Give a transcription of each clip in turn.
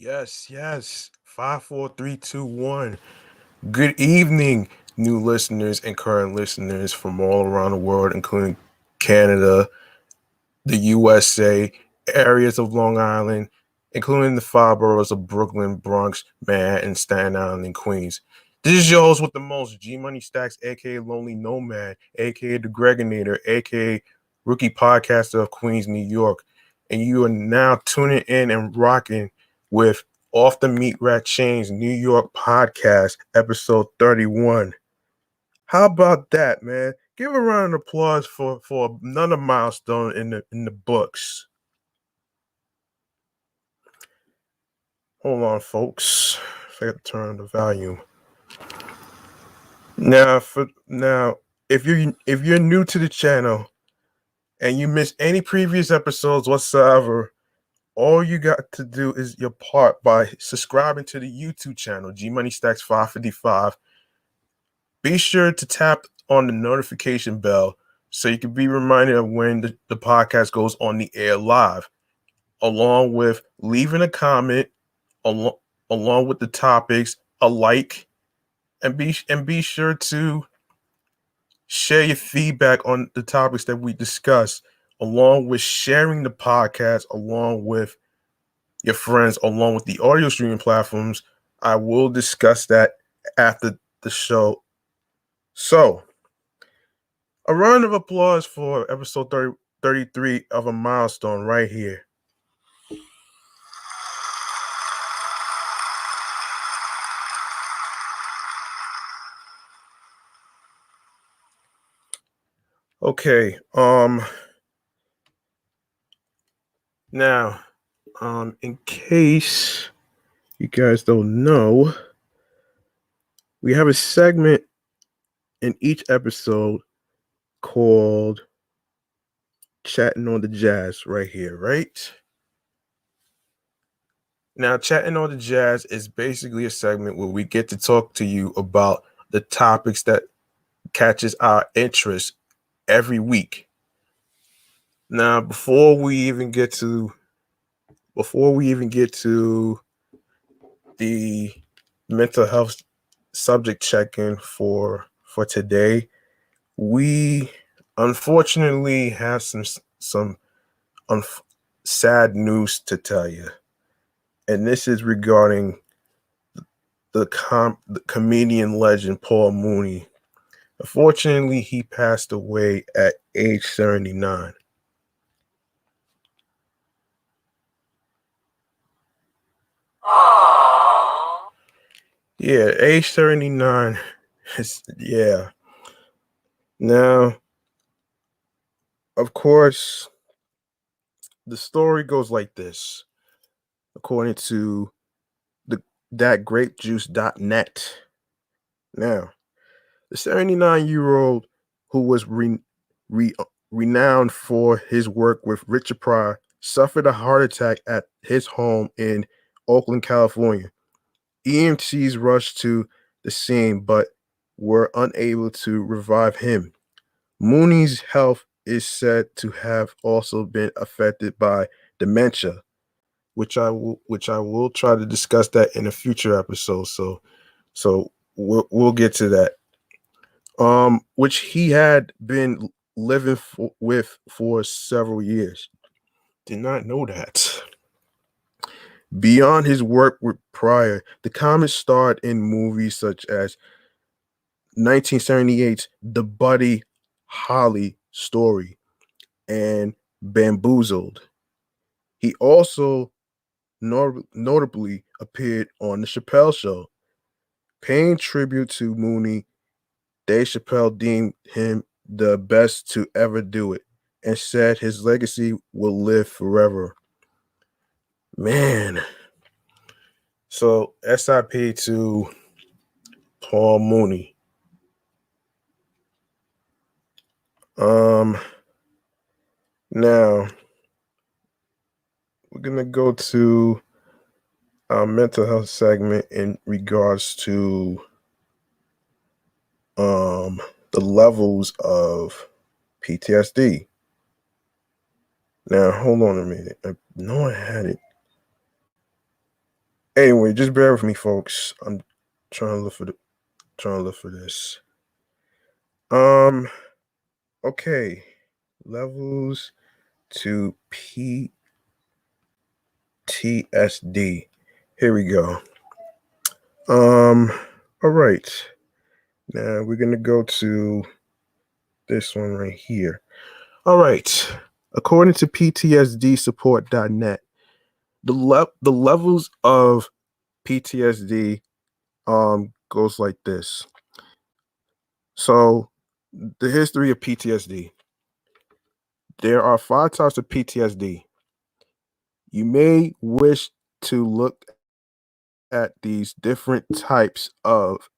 Yes. 5, 4, 3, 2, 1. Good evening, new listeners and current listeners from all around the world, including Canada, the USA, areas of Long Island, including the five boroughs of Brooklyn, Bronx, Manhattan, Staten Island, and Queens. This is your host with the most, G Money Stacks, aka Lonely Nomad, aka The Gregonator, aka Rookie Podcaster of Queens, New York. And you are now tuning in and rocking with Off the Meatrack Chainz New York Podcast, episode 31. How about that, man? Give a round of applause for another milestone in the books. Hold on, folks. I forgot to turn the volume. Now, if you're new to the channel and you missed any previous episodes whatsoever, all you got to do is your part by subscribing to the YouTube channel, G Money Stacks 555. Be sure to tap on the notification bell so you can be reminded of when the podcast goes on the air live, along with leaving a comment, along with the topics, a like, and be sure to share your feedback on the topics that we discuss, along with sharing the podcast, along with your friends, along with the audio streaming platforms. I will discuss that after the show. So, a round of applause for episode 33 of a milestone right here. Okay, now, in case you guys don't know, we have a segment in each episode called Chatting on the Jazz right here, right? Now, Chatting on the Jazz is basically a segment where we get to talk to you about the topics that catches our interest every week. Now, before we even get to the mental health subject check-in for today, we unfortunately have some sad news to tell you, and this is regarding the comedian legend Paul Mooney. Unfortunately, he passed away at age 79. Yeah, age 79. Yeah. Now, of course, the story goes like this, according to thatgrapejuice.net. Now, the 79-year-old who was renowned for his work with Richard Pryor suffered a heart attack at his home in Oakland, California. EMTs rushed to the scene but were unable to revive him. Mooney's health is said to have also been affected by dementia, which I will try to discuss that in a future episode. So we'll get to that. Which he had been living with for several years. Did not know that. Beyond his work with Pryor, the comic starred in movies such as 1978's The Buddy Holly Story and Bamboozled. He also notably appeared on The Chappelle Show. Paying tribute to Mooney, Dave Chappelle deemed him the best to ever do it and said his legacy will live forever. Man. So SIP to Paul Mooney. Now we're gonna go to our mental health segment in regards to the levels of PTSD. Now hold on a minute. I know I had it. Anyway, just bear with me, folks. I'm trying to look for this. Okay. Levels to PTSD. Here we go. All right. Now we're gonna go to this one right here. All right. According to PTSDsupport.net, the levels of PTSD goes like this. So the history of PTSD. There are 5 types of PTSD. You may wish to look at these different types of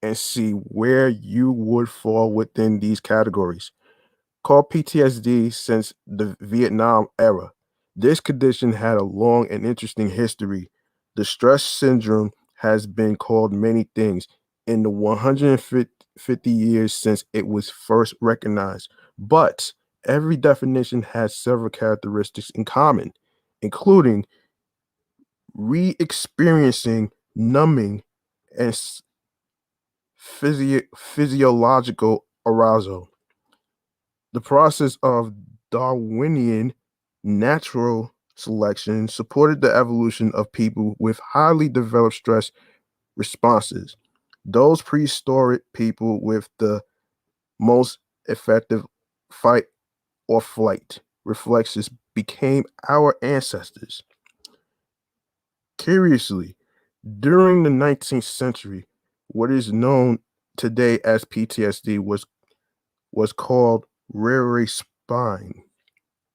and see where you would fall within these categories. Called PTSD since the Vietnam era. This condition had a long and interesting history. The stress syndrome has been called many things in the 150 years since it was first recognized, but every definition has several characteristics in common, including re experiencing numbing and physiological arousal. The process of Darwinian natural selection supported the evolution of people with highly developed stress responses. Those prehistoric people with the most effective fight or flight reflexes became our ancestors. Curiously, during the 19th century, what is known today as PTSD was called rear spine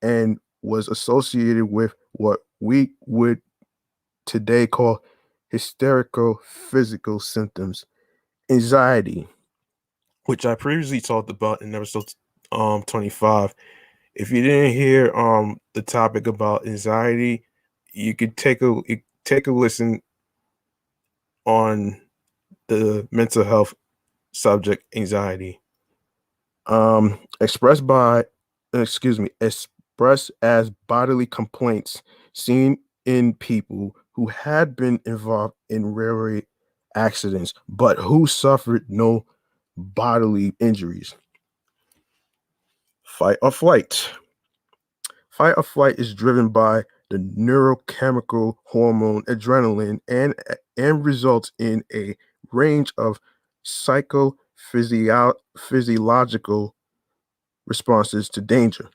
and was associated with what we would today call hysterical physical symptoms, anxiety, which I previously talked about in episode 25. If you didn't hear the topic about anxiety, you could take a listen on the mental health subject anxiety. Expressed by expressed as bodily complaints seen in people who had been involved in railway accidents but who suffered no bodily injuries. Fight or flight. Fight or flight is driven by the neurochemical hormone adrenaline and results in a range of psychophysiological responses to danger.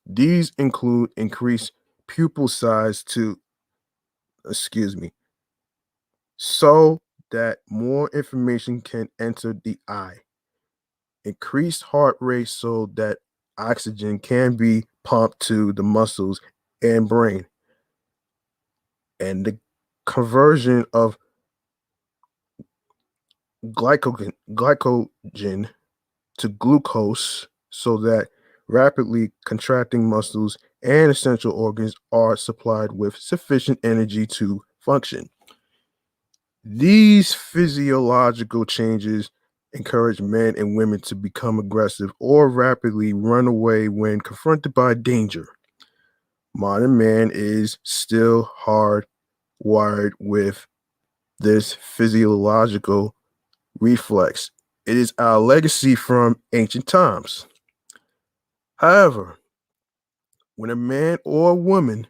These include increased pupil size to, excuse me, so that more information can enter the eye, increased heart rate so that oxygen can be pumped to the muscles and brain, and the conversion of glycogen to glucose so that rapidly contracting muscles and essential organs are supplied with sufficient energy to function. These physiological changes encourage men and women to become aggressive or rapidly run away when confronted by danger. Modern man is still hardwired with this physiological reflex. It is our legacy from ancient times. However, when a man or a woman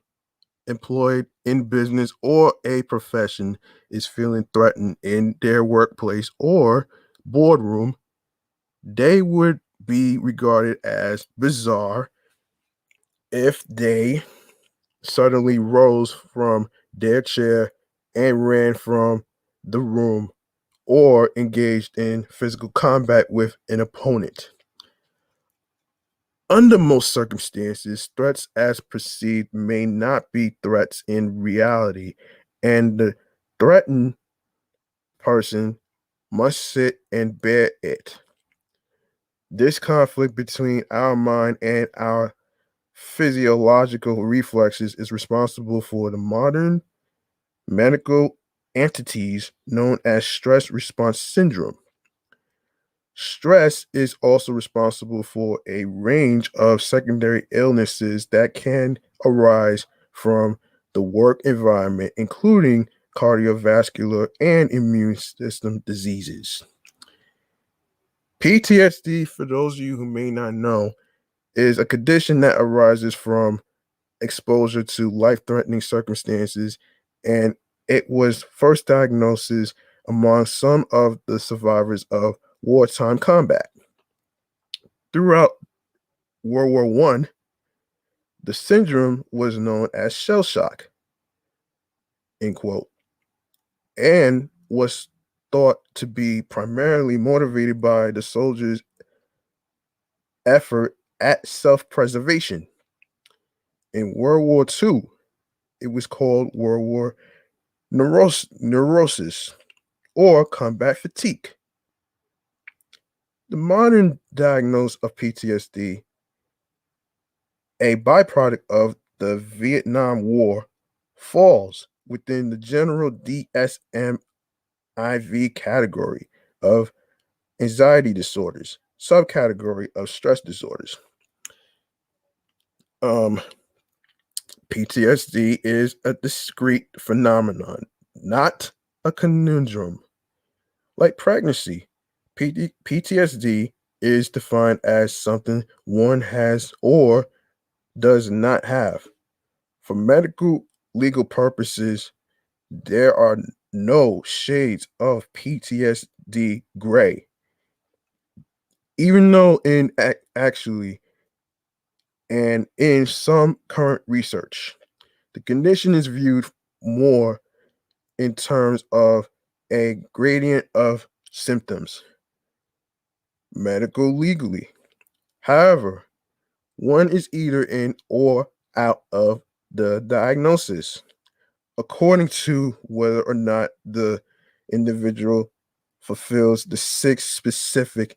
employed in business or a profession is feeling threatened in their workplace or boardroom, they would be regarded as bizarre if they suddenly rose from their chair and ran from the room or engaged in physical combat with an opponent. Under most circumstances, threats as perceived may not be threats in reality, and the threatened person must sit and bear it. This conflict between our mind and our physiological reflexes is responsible for the modern medical entities known as stress response syndrome. Stress is also responsible for a range of secondary illnesses that can arise from the work environment, including cardiovascular and immune system diseases. PTSD, for those of you who may not know, is a condition that arises from exposure to life-threatening circumstances, and it was first diagnosed among some of the survivors of wartime combat. Throughout World War One, the syndrome was known as shell shock, end quote, and was thought to be primarily motivated by the soldiers' effort at self-preservation. In World War II, it was called World War neurosis or combat fatigue. The modern diagnosis of PTSD, a byproduct of the Vietnam War, falls within the general DSM-IV category of anxiety disorders, subcategory of stress disorders. PTSD is a discrete phenomenon, not a conundrum. Like pregnancy, PTSD is defined as something one has or does not have. For medical legal purposes, there are no shades of PTSD gray. Even though actually and in some current research, the condition is viewed more in terms of a gradient of symptoms, medical legally. However, one is either in or out of the diagnosis, according to whether or not the individual fulfills the 6 specific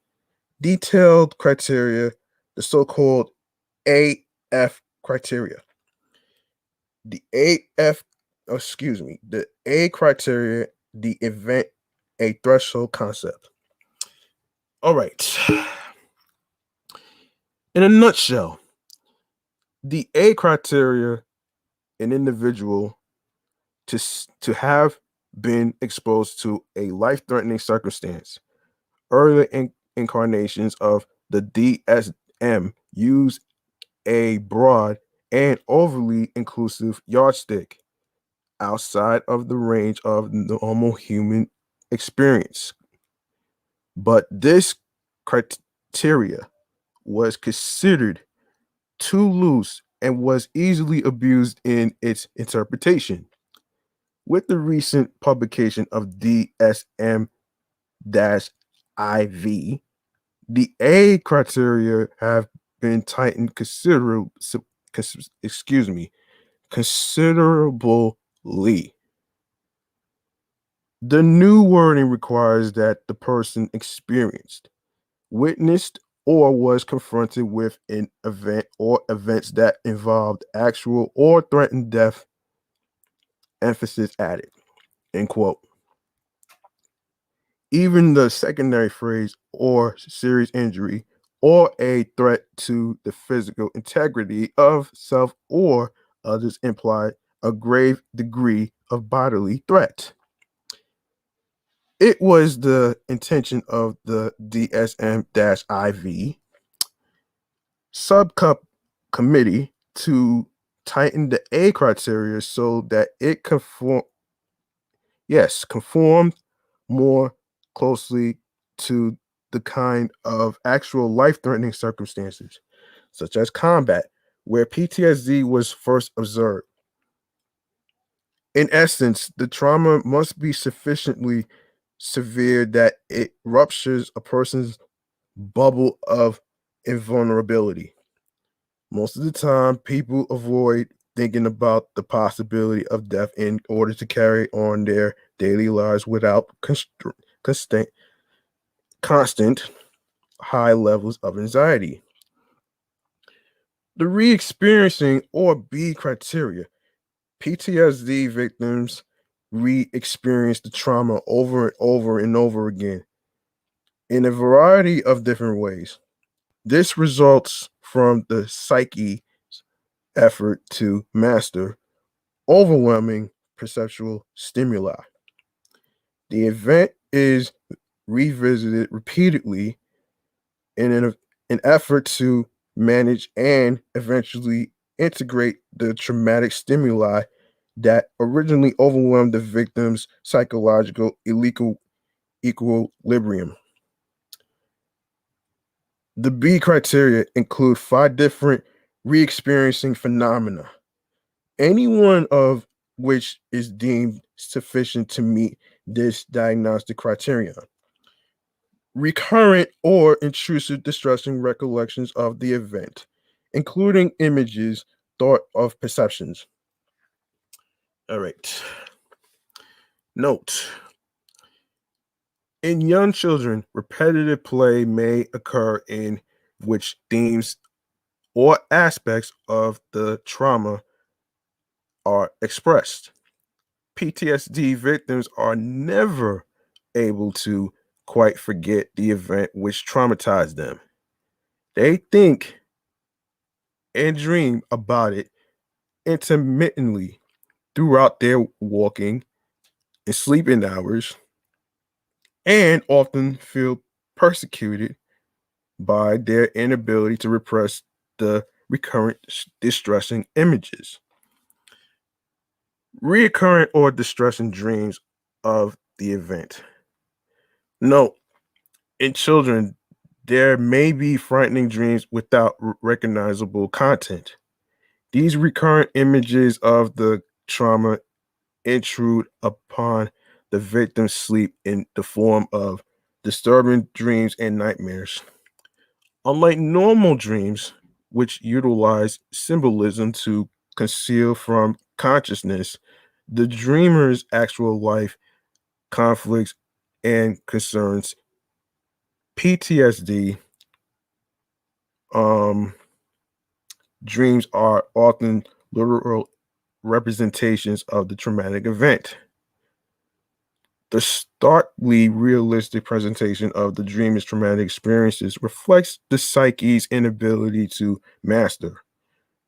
detailed criteria, the so-called AF criteria. The the A criteria, the event, a threshold concept. All right. In a nutshell, the A criteria, an individual to have been exposed to a life-threatening circumstance. Earlier incarnations of the DSM use a broad and overly inclusive yardstick outside of the range of normal human experience. But this criteria was considered too loose and was easily abused in its interpretation. With the recent publication of DSM-IV, the A criteria have been tightened considerably. The new wording requires that the person experienced, witnessed, or was confronted with an event or events that involved actual or threatened death, emphasis added, end quote. Even the secondary phrase or serious injury or a threat to the physical integrity of self or others imply a grave degree of bodily threat. It was the intention of the DSM-IV subcommittee to tighten the A criteria so that it conformed more closely to the kind of actual life-threatening circumstances, such as combat, where PTSD was first observed. In essence, the trauma must be sufficiently severe that it ruptures a person's bubble of invulnerability. Most of the time, people avoid thinking about the possibility of death in order to carry on their daily lives without constant high levels of anxiety. The re-experiencing or B criteria. PTSD victims re-experience the trauma over and over and over again in a variety of different ways. This results from the psyche's effort to master overwhelming perceptual stimuli. The event is revisited repeatedly in an effort to manage and eventually integrate the traumatic stimuli that originally overwhelmed the victim's psychological equilibrium. The B criteria include 5 different re-experiencing phenomena, any one of which is deemed sufficient to meet this diagnostic criterion. Recurrent or intrusive distressing recollections of the event, including images, thought of perceptions. All right. Note: in young children, repetitive play may occur in which themes or aspects of the trauma are expressed. PTSD victims are never able to quite forget the event which traumatized them. They think and dream about it intermittently throughout their walking and sleeping hours, and often feel persecuted by their inability to repress the recurrent distressing images. Reoccurrent or distressing dreams of the event. Note: in children, there may be frightening dreams without recognizable content. These recurrent images of the trauma intrude upon the victim's sleep in the form of disturbing dreams and nightmares. Unlike normal dreams, which utilize symbolism to conceal from consciousness the dreamer's actual life conflicts and concerns, PTSD dreams are often literal representations of the traumatic event. The starkly realistic presentation of the dreamer's traumatic experiences reflects the psyche's inability to master,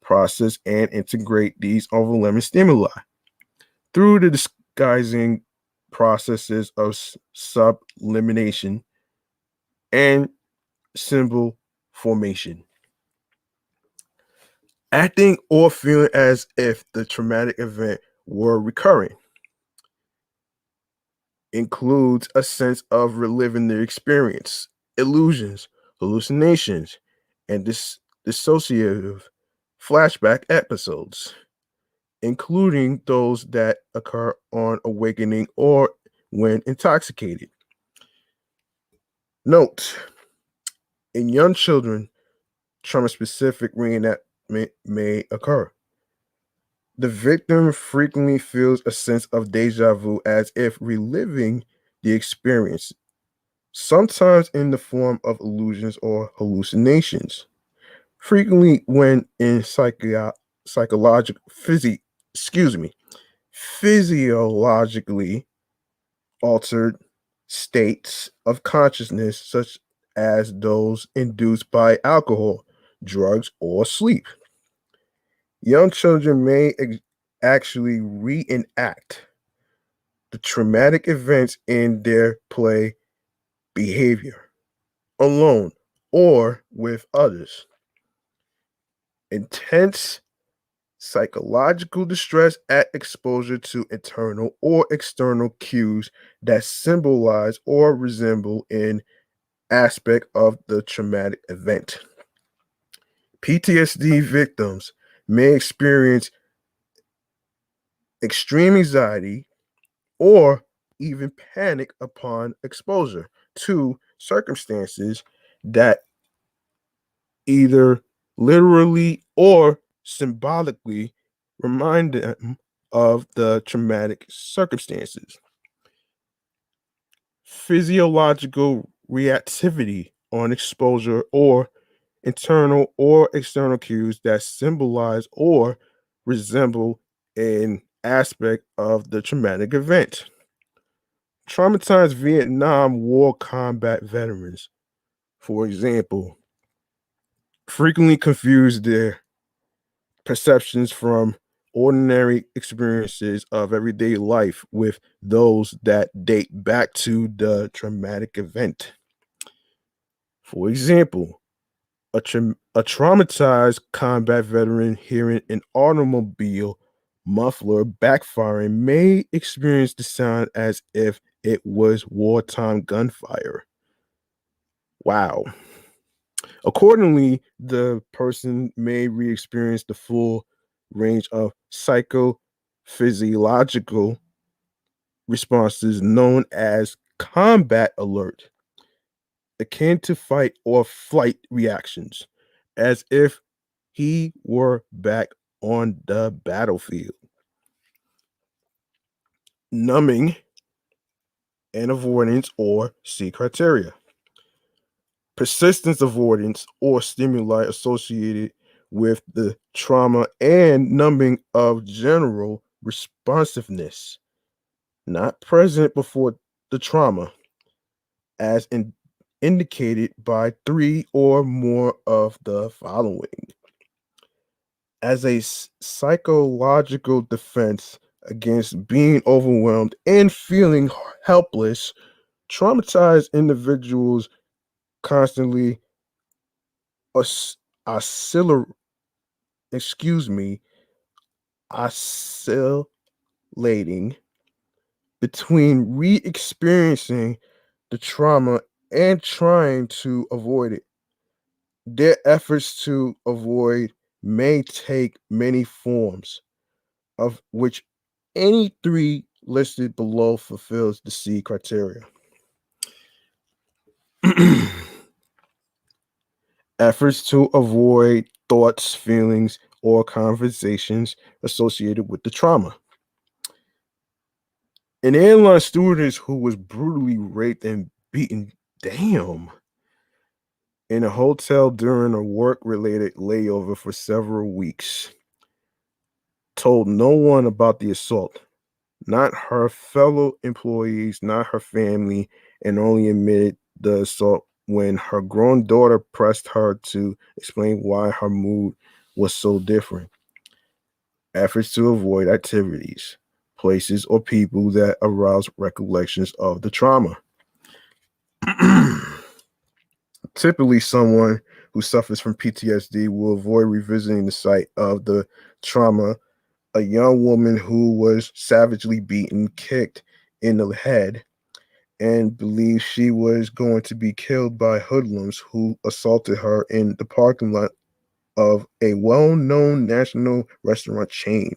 process, and integrate these overwhelming stimuli through the disguising processes of sublimination and symbol formation. Acting or feeling as if the traumatic event were recurring includes a sense of reliving the experience, illusions, hallucinations, and dissociative flashback episodes, including those that occur on awakening or when intoxicated. Note: in young children, trauma-specific reenactment may occur. The victim frequently feels a sense of deja vu as if reliving the experience, sometimes in the form of illusions or hallucinations. Frequently, when in psychological, physiologically altered states of consciousness, such as those induced by alcohol, drugs, or sleep. Young children may actually reenact the traumatic events in their play behavior, alone or with others. Intense psychological distress at exposure to internal or external cues that symbolize or resemble an aspect of the traumatic event. PTSD victims may experience extreme anxiety or even panic upon exposure to circumstances that either literally or symbolically remind them of the traumatic circumstances. Physiological reactivity on exposure or internal or external cues that symbolize or resemble an aspect of the traumatic event. Traumatized Vietnam War combat veterans, for example, frequently confuse their perceptions from ordinary experiences of everyday life with those that date back to the traumatic event. For example, a traumatized combat veteran hearing an automobile muffler backfiring may experience the sound as if it was wartime gunfire. Wow. Accordingly, the person may re experience the full range of psychophysiological responses known as combat alert, akin to fight or flight reactions, as if he were back on the battlefield. Numbing and avoidance or C criteria. Persistence avoidance or stimuli associated with the trauma and numbing of general responsiveness, not present before the trauma, as indicated by three or more of the following. As a psychological defense against being overwhelmed and feeling helpless, traumatized individuals constantly oscillate, excuse me, oscillating between re-experiencing the trauma and trying to avoid it. Their efforts to avoid may take many forms, of which any three listed below fulfills the C criteria. Efforts to avoid thoughts, feelings, or conversations associated with the trauma. An airline stewardess who was brutally raped and beaten, damn, in a hotel during a work-related layover for several weeks, told no one about the assault, not her fellow employees, not her family, and only admitted the assault when her grown daughter pressed her to explain why her mood was so different. Efforts to avoid activities, places, or people that arouse recollections of the trauma. Typically, someone who suffers from PTSD will avoid revisiting the site of the trauma. A young woman who was savagely beaten, kicked in the head, and believed she was going to be killed by hoodlums who assaulted her in the parking lot of a well-known national restaurant chain.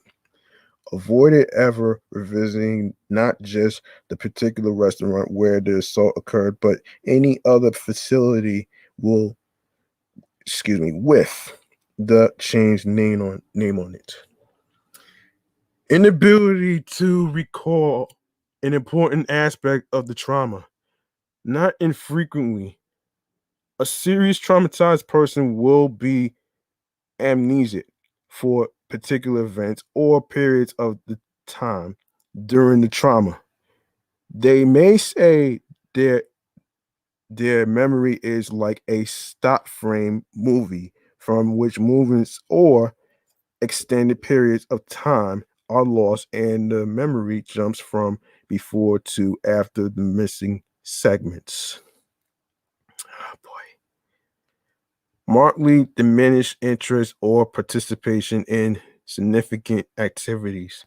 Avoided ever revisiting not just the particular restaurant where the assault occurred, but any other facility will, with the chain's name on it. Inability to recall an important aspect of the trauma. Not infrequently, a serious traumatized person will be amnesic for particular events or periods of the time during the trauma. They may say their their memory is like a stop frame movie from which movements or extended periods of time are lost and the memory jumps from before to after the missing segments. Oh boy. Markedly diminished interest or participation in significant activities.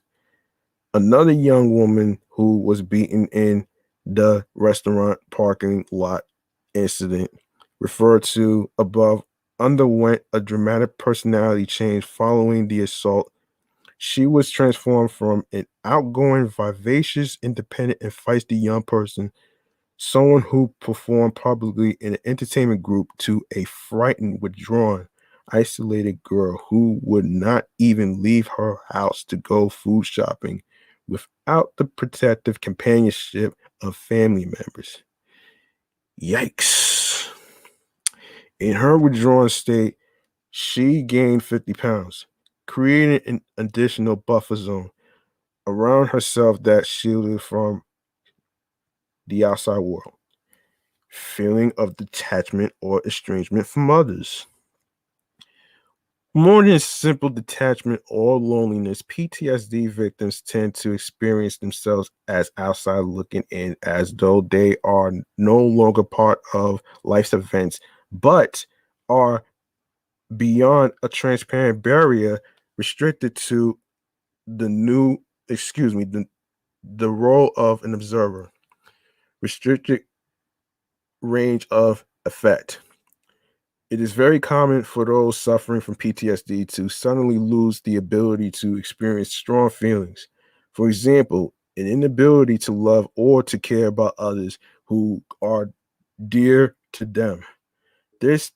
Another young woman who was beaten in the restaurant parking lot incident, referred to above, underwent a dramatic personality change following the assault. She was transformed from an outgoing, vivacious, independent, and feisty young person, someone who performed publicly in an entertainment group, to a frightened, withdrawn, isolated girl who would not even leave her house to go food shopping without the protective companionship of family members. Yikes. In her withdrawn state, she gained 50 pounds, creating an additional buffer zone around herself that shielded from the outside world. Feeling of detachment or estrangement from others. More than simple detachment or loneliness, PTSD victims tend to experience themselves as outside looking in, as though they are no longer part of life's events, but are beyond a transparent barrier restricted to the new, excuse me, the role of an observer, restricted range of effect. It is very common for those suffering from PTSD to suddenly lose the ability to experience strong feelings. For example, an inability to love or to care about others who are dear to them. This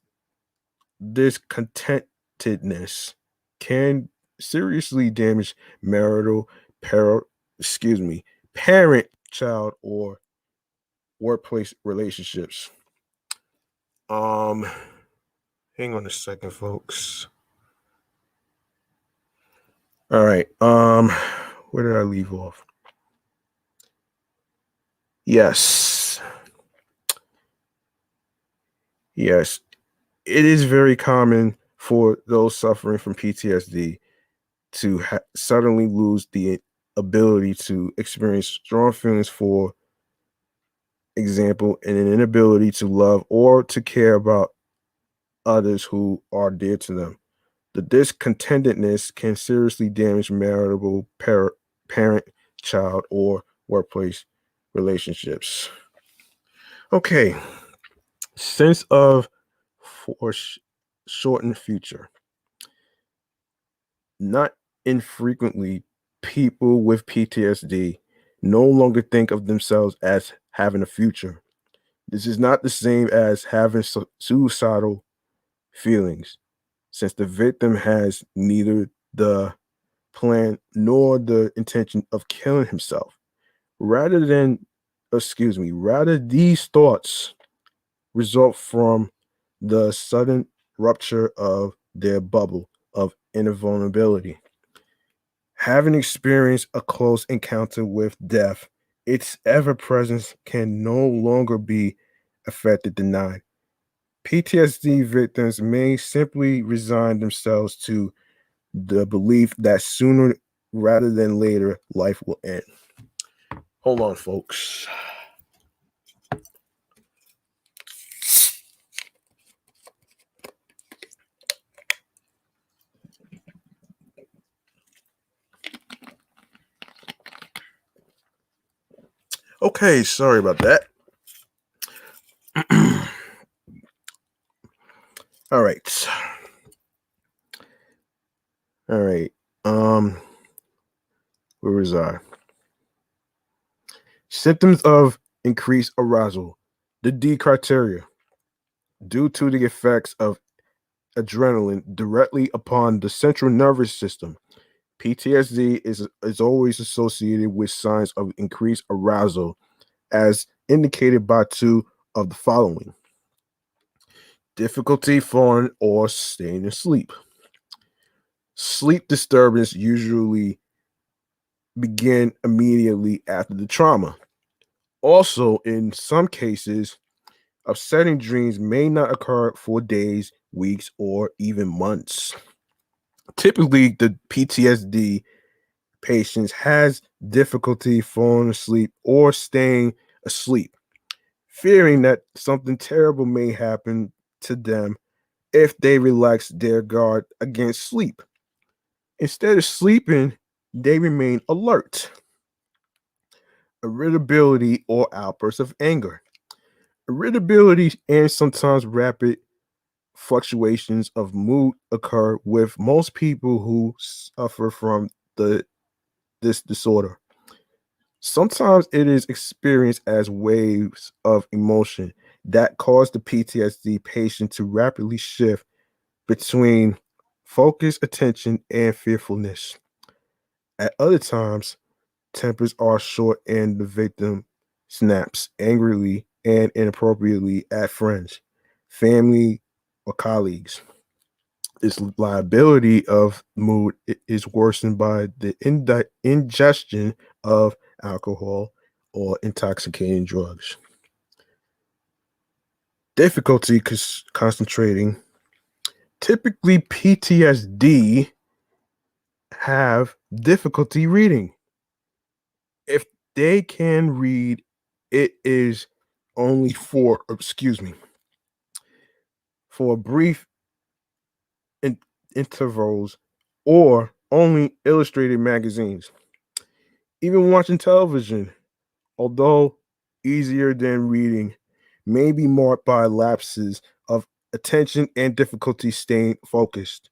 discontentedness can seriously damage marital, par- excuse me, parent, child, or workplace relationships. Um, Hang on a second, folks. All right. Where did I leave off? Yes. Yes. It is very common for those suffering from PTSD to suddenly lose the ability to experience strong feelings, for example, and an inability to love or to care about others who are dear to them. The discontentedness can seriously damage marital, parent, child, or workplace relationships. Okay, sense of shortened future. Not infrequently, people with PTSD no longer think of themselves as having a future. This is not the same as having suicidal feelings, since the victim has neither the plan nor the intention of killing himself. Rather than, rather these thoughts result from the sudden rupture of their bubble of invulnerability. Having experienced a close encounter with death, its ever presence can no longer be affected, denied. PTSD victims may simply resign themselves to the belief that sooner rather than later life will end. Hold on, folks. Okay, sorry about that. All right. All right. Where was I? Symptoms of increased arousal. The D criteria. Due to the effects of adrenaline directly upon the central nervous system, PTSD is always associated with signs of increased arousal, as indicated by two of the following: difficulty falling or staying asleep. Sleep disturbance usually begin immediately after the trauma. Also, in some cases, upsetting dreams may not occur for days, weeks, or even months. Typically, the PTSD patient has difficulty falling asleep or staying asleep, fearing that something terrible may happen to them if they relax their guard against sleep. Instead of sleeping, they remain alert. Irritability or outbursts of anger. Irritability and sometimes rapid fluctuations of mood occur with most people who suffer from this disorder. Sometimes it is experienced as waves of emotion that cause the PTSD patient to rapidly shift between focused attention and fearfulness. At other times, tempers are short and the victim snaps angrily and inappropriately at friends, family, or colleagues. This liability of mood is worsened by the ingestion of alcohol or intoxicating drugs. Difficulty concentrating. typically PTSD have difficulty reading. If they can read, it is only for brief intervals or only illustrated magazines. Even watching television, although easier than reading, may be marked by lapses of attention and difficulty staying focused.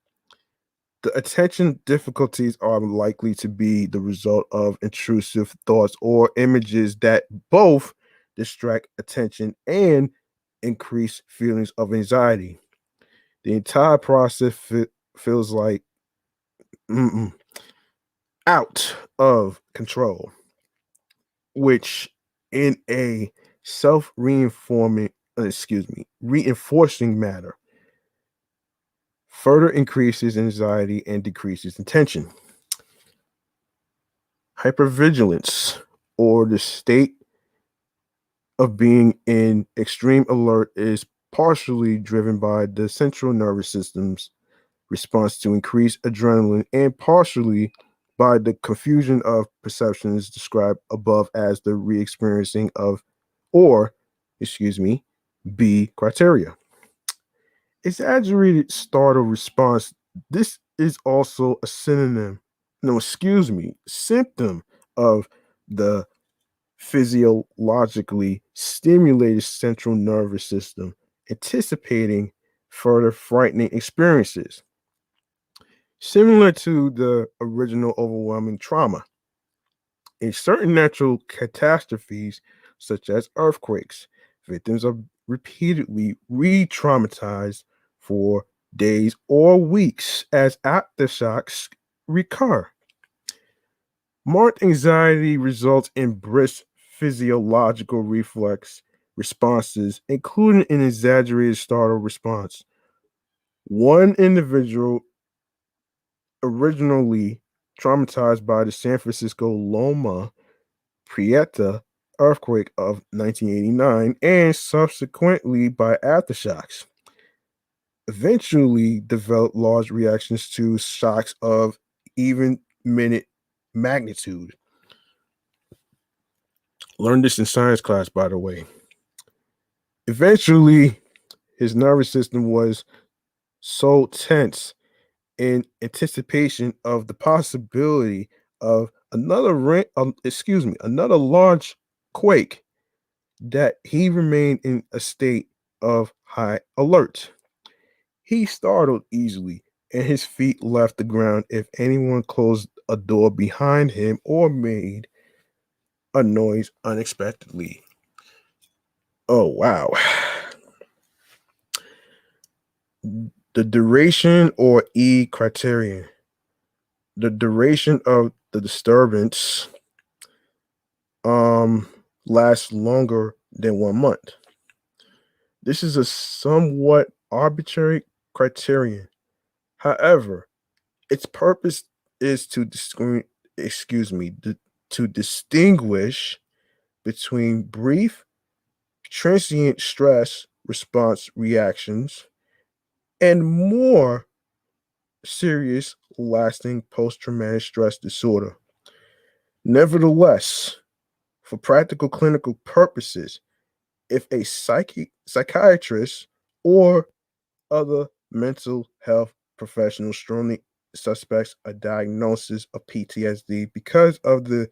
The attention difficulties are likely to be the result of intrusive thoughts or images that both distract attention and increase feelings of anxiety. The entire process feels like out of control, which in a reinforcing manner further increases anxiety and decreases attention. Hypervigilance, or the state of being in extreme alert, is partially driven by the central nervous system's response to increased adrenaline and partially by the confusion of perceptions described above as the re-experiencing of, or, B criteria. Exaggerated startle response. This is also a symptom of the physiologically stimulated central nervous system anticipating further frightening experiences. Similar to the original overwhelming trauma, in certain natural catastrophes, such as earthquakes, victims are repeatedly re traumatized for days or weeks as aftershocks recur. Marked anxiety results in brisk physiological reflex responses, including an exaggerated startle response. One individual originally traumatized by the San Francisco Loma Prieta earthquake of 1989 and subsequently by aftershocks, eventually developed large reactions to shocks of even minute magnitude. Learned this in science class, by the way. Eventually, his nervous system was so tense in anticipation of the possibility of another large quake that he remained in a state of high alert. He startled easily, and his feet left the ground if anyone closed a door behind him or made a noise unexpectedly. Oh, wow. The duration, or E criterion. The duration of the disturbance lasts longer than 1 month. This is a somewhat arbitrary criterion. However, its purpose is to to distinguish between brief, transient stress response reactions and more serious, lasting post-traumatic stress disorder. Nevertheless, for practical clinical purposes, if a psychiatrist or other mental health professional strongly suspects a diagnosis of PTSD because of the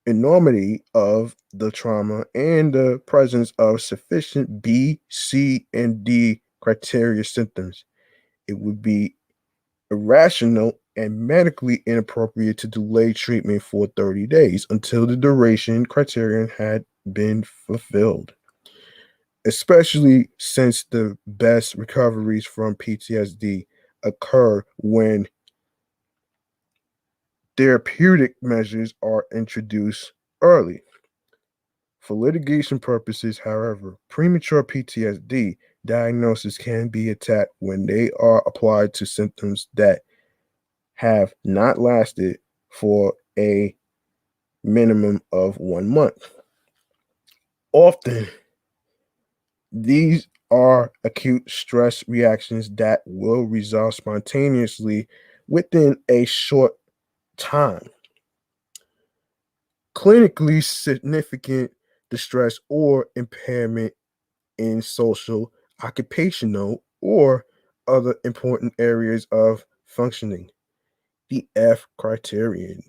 enormity of the trauma and the presence of sufficient B, C, and D criteria symptoms, it would be irrational and medically inappropriate to delay treatment for 30 days until the duration criterion had been fulfilled, especially since the best recoveries from PTSD occur when therapeutic measures are introduced early. For litigation purposes, however, premature PTSD diagnosis can be attacked when they are applied to symptoms that have not lasted for a minimum of 1 month. Often, these are acute stress reactions that will resolve spontaneously within a short time. Clinically significant distress or impairment in social, occupational, or other important areas of functioning. The F criterion.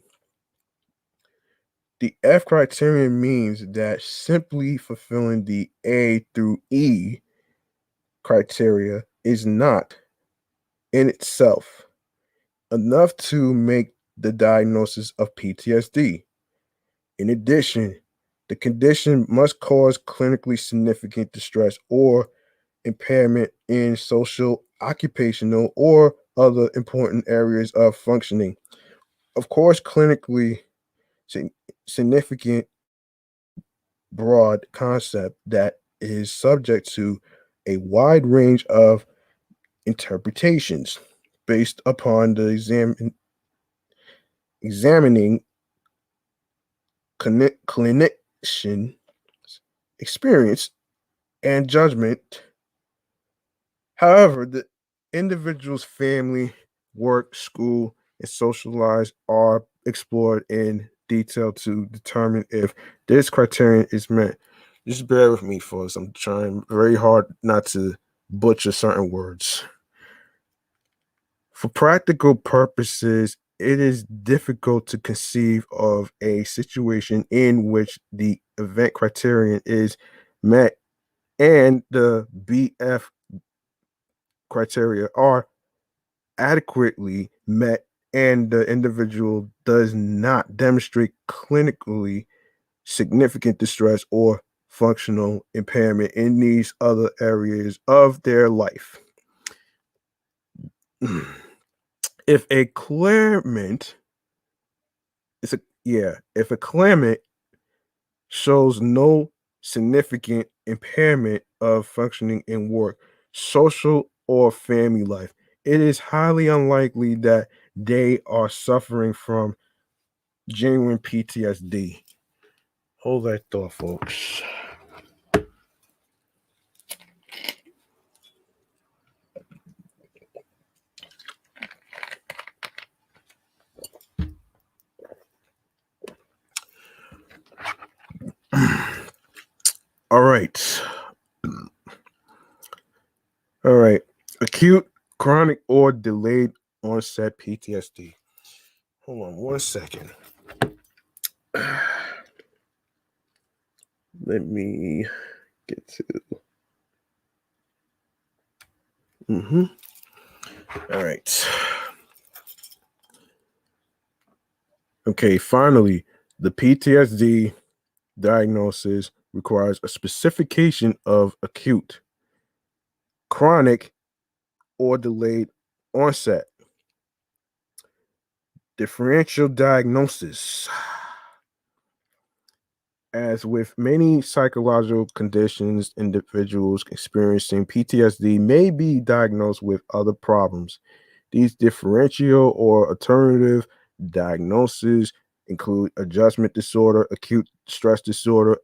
The F criterion means that simply fulfilling the A through E criteria is not in itself enough to make the diagnosis of PTSD. In addition, the condition must cause clinically significant distress or impairment in social, occupational, or other important areas of functioning. Of course, clinically significant broad concept that is subject to a wide range of interpretations based upon the examining clinician experience and judgment. However, the individual's family, work, school, and social lives are explored in detail to determine if this criterion is met. Just bear with me, folks. I'm trying very hard not to butcher certain words. For practical purposes, it is difficult to conceive of a situation in which the event criterion is met and the BF criteria are adequately met and the individual does not demonstrate clinically significant distress or functional impairment in these other areas of their life. If a claimant if a claimant shows no significant impairment of functioning in work, social, or family life, it is highly unlikely that they are suffering from genuine PTSD. Hold that thought, folks. All right. All right. Acute, chronic, or delayed onset PTSD. Hold on one second. Let me get to. All right. Okay, finally, the PTSD diagnosis requires a specification of acute, chronic, or delayed onset. Differential diagnosis. As with many psychological conditions, individuals experiencing PTSD may be diagnosed with other problems. These differential or alternative diagnoses include adjustment disorder, acute stress disorder,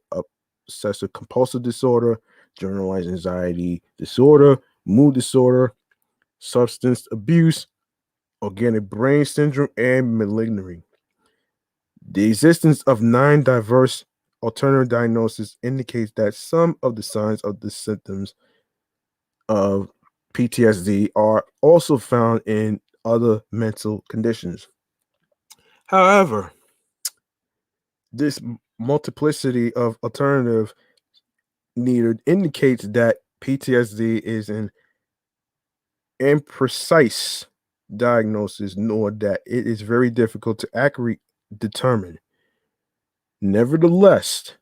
obsessive compulsive disorder, generalized anxiety disorder, mood disorder, substance abuse, organic brain syndrome, and malignity. The existence of 9 diverse alternative diagnoses indicates that some of the signs of the symptoms of PTSD are also found in other mental conditions. However, this multiplicity of alternative needed indicates that PTSD is an imprecise diagnosis, nor that it is very difficult to accurately determine. Nevertheless,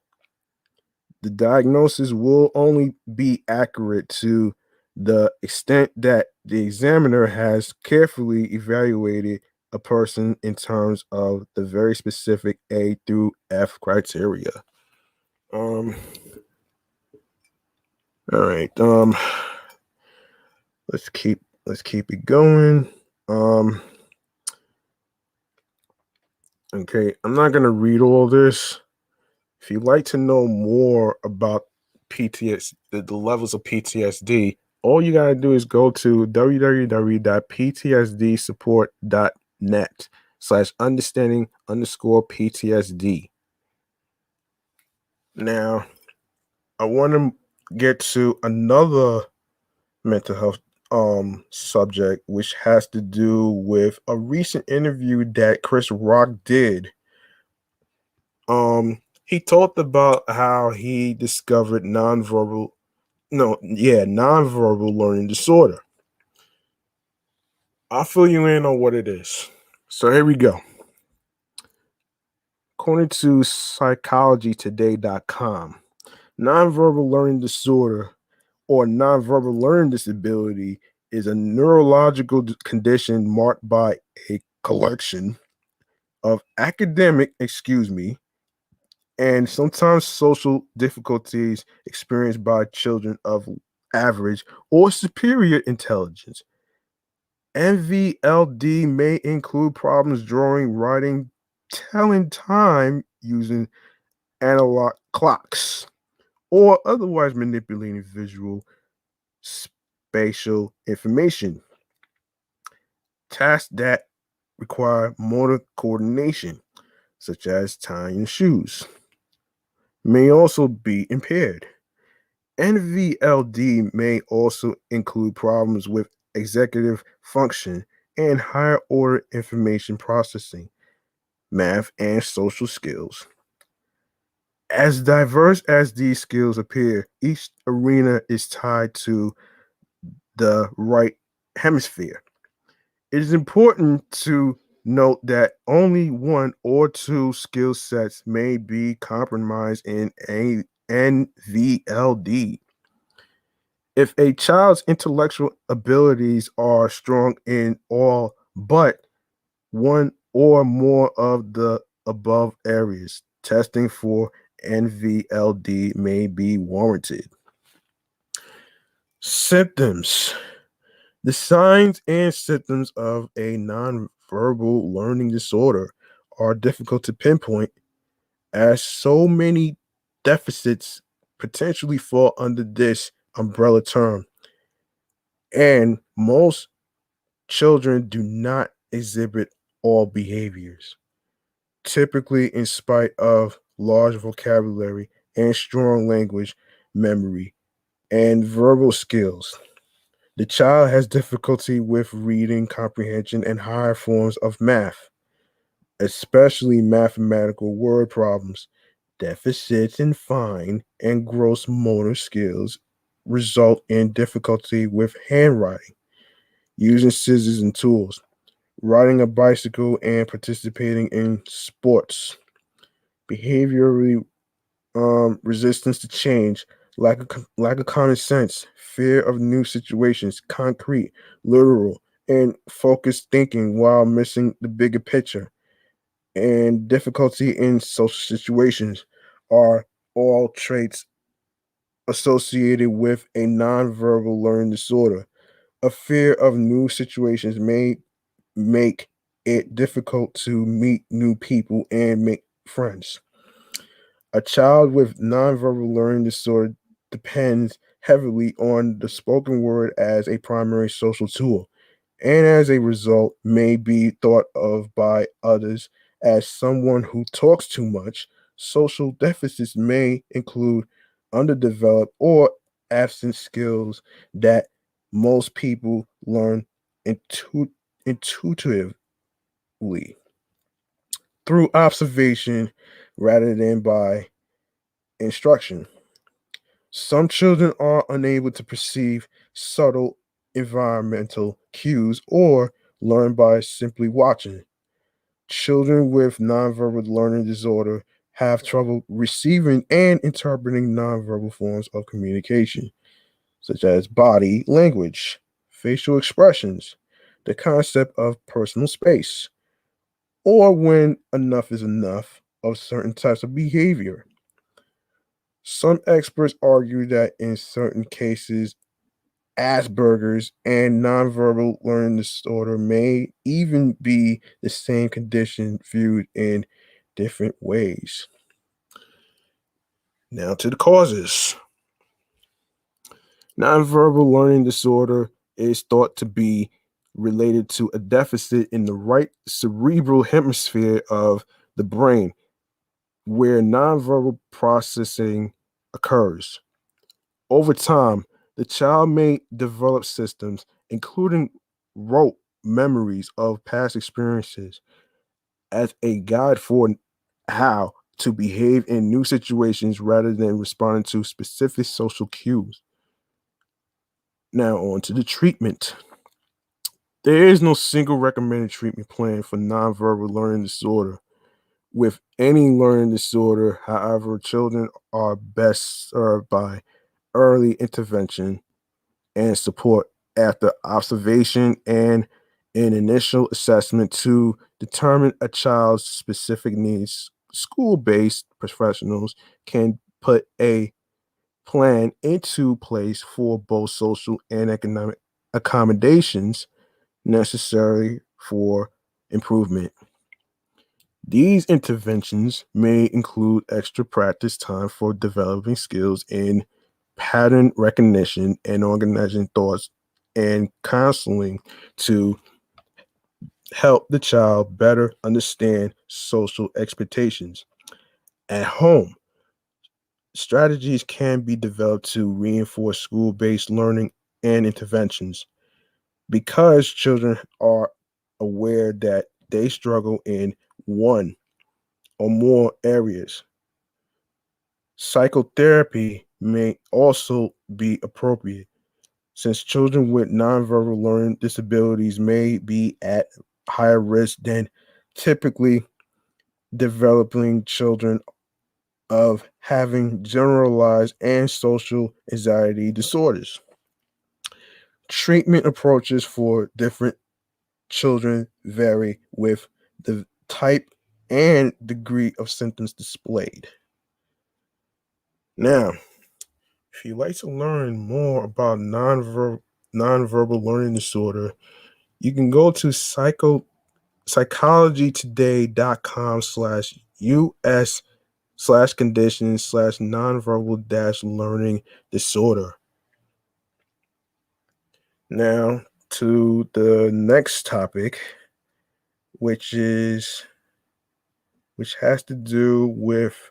the diagnosis will only be accurate to the extent that the examiner has carefully evaluated a person in terms of the very specific A through F criteria. All right. Let's keep it going. Okay, I'm not gonna read all this. If you'd like to know more about the levels of PTSD, all you gotta do is go to www.ptsdsupport.net/understanding_PTSD. Now, I want to get to another mental health subject, which has to do with a recent interview that Chris Rock did. He talked about how he discovered nonverbal learning disorder. I'll fill you in on what it is. So here we go. According to psychologytoday.com, nonverbal learning disorder or nonverbal learning disability is a neurological condition marked by a collection of and sometimes social difficulties experienced by children of average or superior intelligence. NVLD may include problems drawing, writing, telling time using analog clocks, or otherwise manipulating visual spatial information. Tasks that require motor coordination, such as tying your shoes, may also be impaired. NVLD may also include problems with executive function and higher order information processing, math, and social skills. As diverse as these skills appear, each arena is tied to the right hemisphere. It is important to note that only one or two skill sets may be compromised in a NVLD. If a child's intellectual abilities are strong in all but one or more of the above areas, testing for NVLD may be warranted. Symptoms. The signs and symptoms of a nonverbal learning disorder are difficult to pinpoint, as so many deficits potentially fall under this umbrella term, and most children do not exhibit all behaviors, typically in spite of large vocabulary and strong language memory and verbal skills. The child has difficulty with reading comprehension and higher forms of math, especially mathematical word problems. Deficits in fine and gross motor skills result in difficulty with handwriting, using scissors and tools, riding a bicycle, and participating in sports. Behaviorally resistance to change, lack of common sense, fear of new situations, concrete, literal, and focused thinking while missing the bigger picture, and difficulty in social situations are all traits associated with a nonverbal learning disorder. A fear of new situations may make it difficult to meet new people and make friends. A child with nonverbal learning disorder depends heavily on the spoken word as a primary social tool, and as a result, may be thought of by others as someone who talks too much. Social deficits may include underdeveloped or absent skills that most people learn intuitively through observation rather than by instruction. Some children are unable to perceive subtle environmental cues or learn by simply watching. Children with nonverbal learning disorder have trouble receiving and interpreting nonverbal forms of communication, such as body language, facial expressions, the concept of personal space, or when enough is enough of certain types of behavior. Some experts argue that in certain cases, Asperger's and nonverbal learning disorder may even be the same condition viewed in different ways. Now to the causes. Nonverbal learning disorder is thought to be related to a deficit in the right cerebral hemisphere of the brain where nonverbal processing occurs. Over time, the child may develop systems, including rote memories of past experiences, as a guide for how to behave in new situations rather than responding to specific social cues. Now, on to the treatment. There is no single recommended treatment plan for nonverbal learning disorder. With any learning disorder, however, children are best served by early intervention and support after observation and an initial assessment to determine a child's specific needs. School based professionals can put a plan into place for both social and economic accommodations necessary for improvement. These interventions may include extra practice time for developing skills in pattern recognition and organizing thoughts, and counseling to help the child better understand social expectations. At home, strategies can be developed to reinforce school based learning and interventions because children are aware that they struggle in one or more areas. Psychotherapy may also be appropriate since children with nonverbal learning disabilities may be at higher risk than typically developing children of having generalized and social anxiety disorders. Treatment approaches for different children vary with the type and degree of symptoms displayed. Now, if you'd like to learn more about nonverbal learning disorder, you can go to psychologytoday.com/us conditions nonverbal learning disorder. Now to the next topic, which has to do with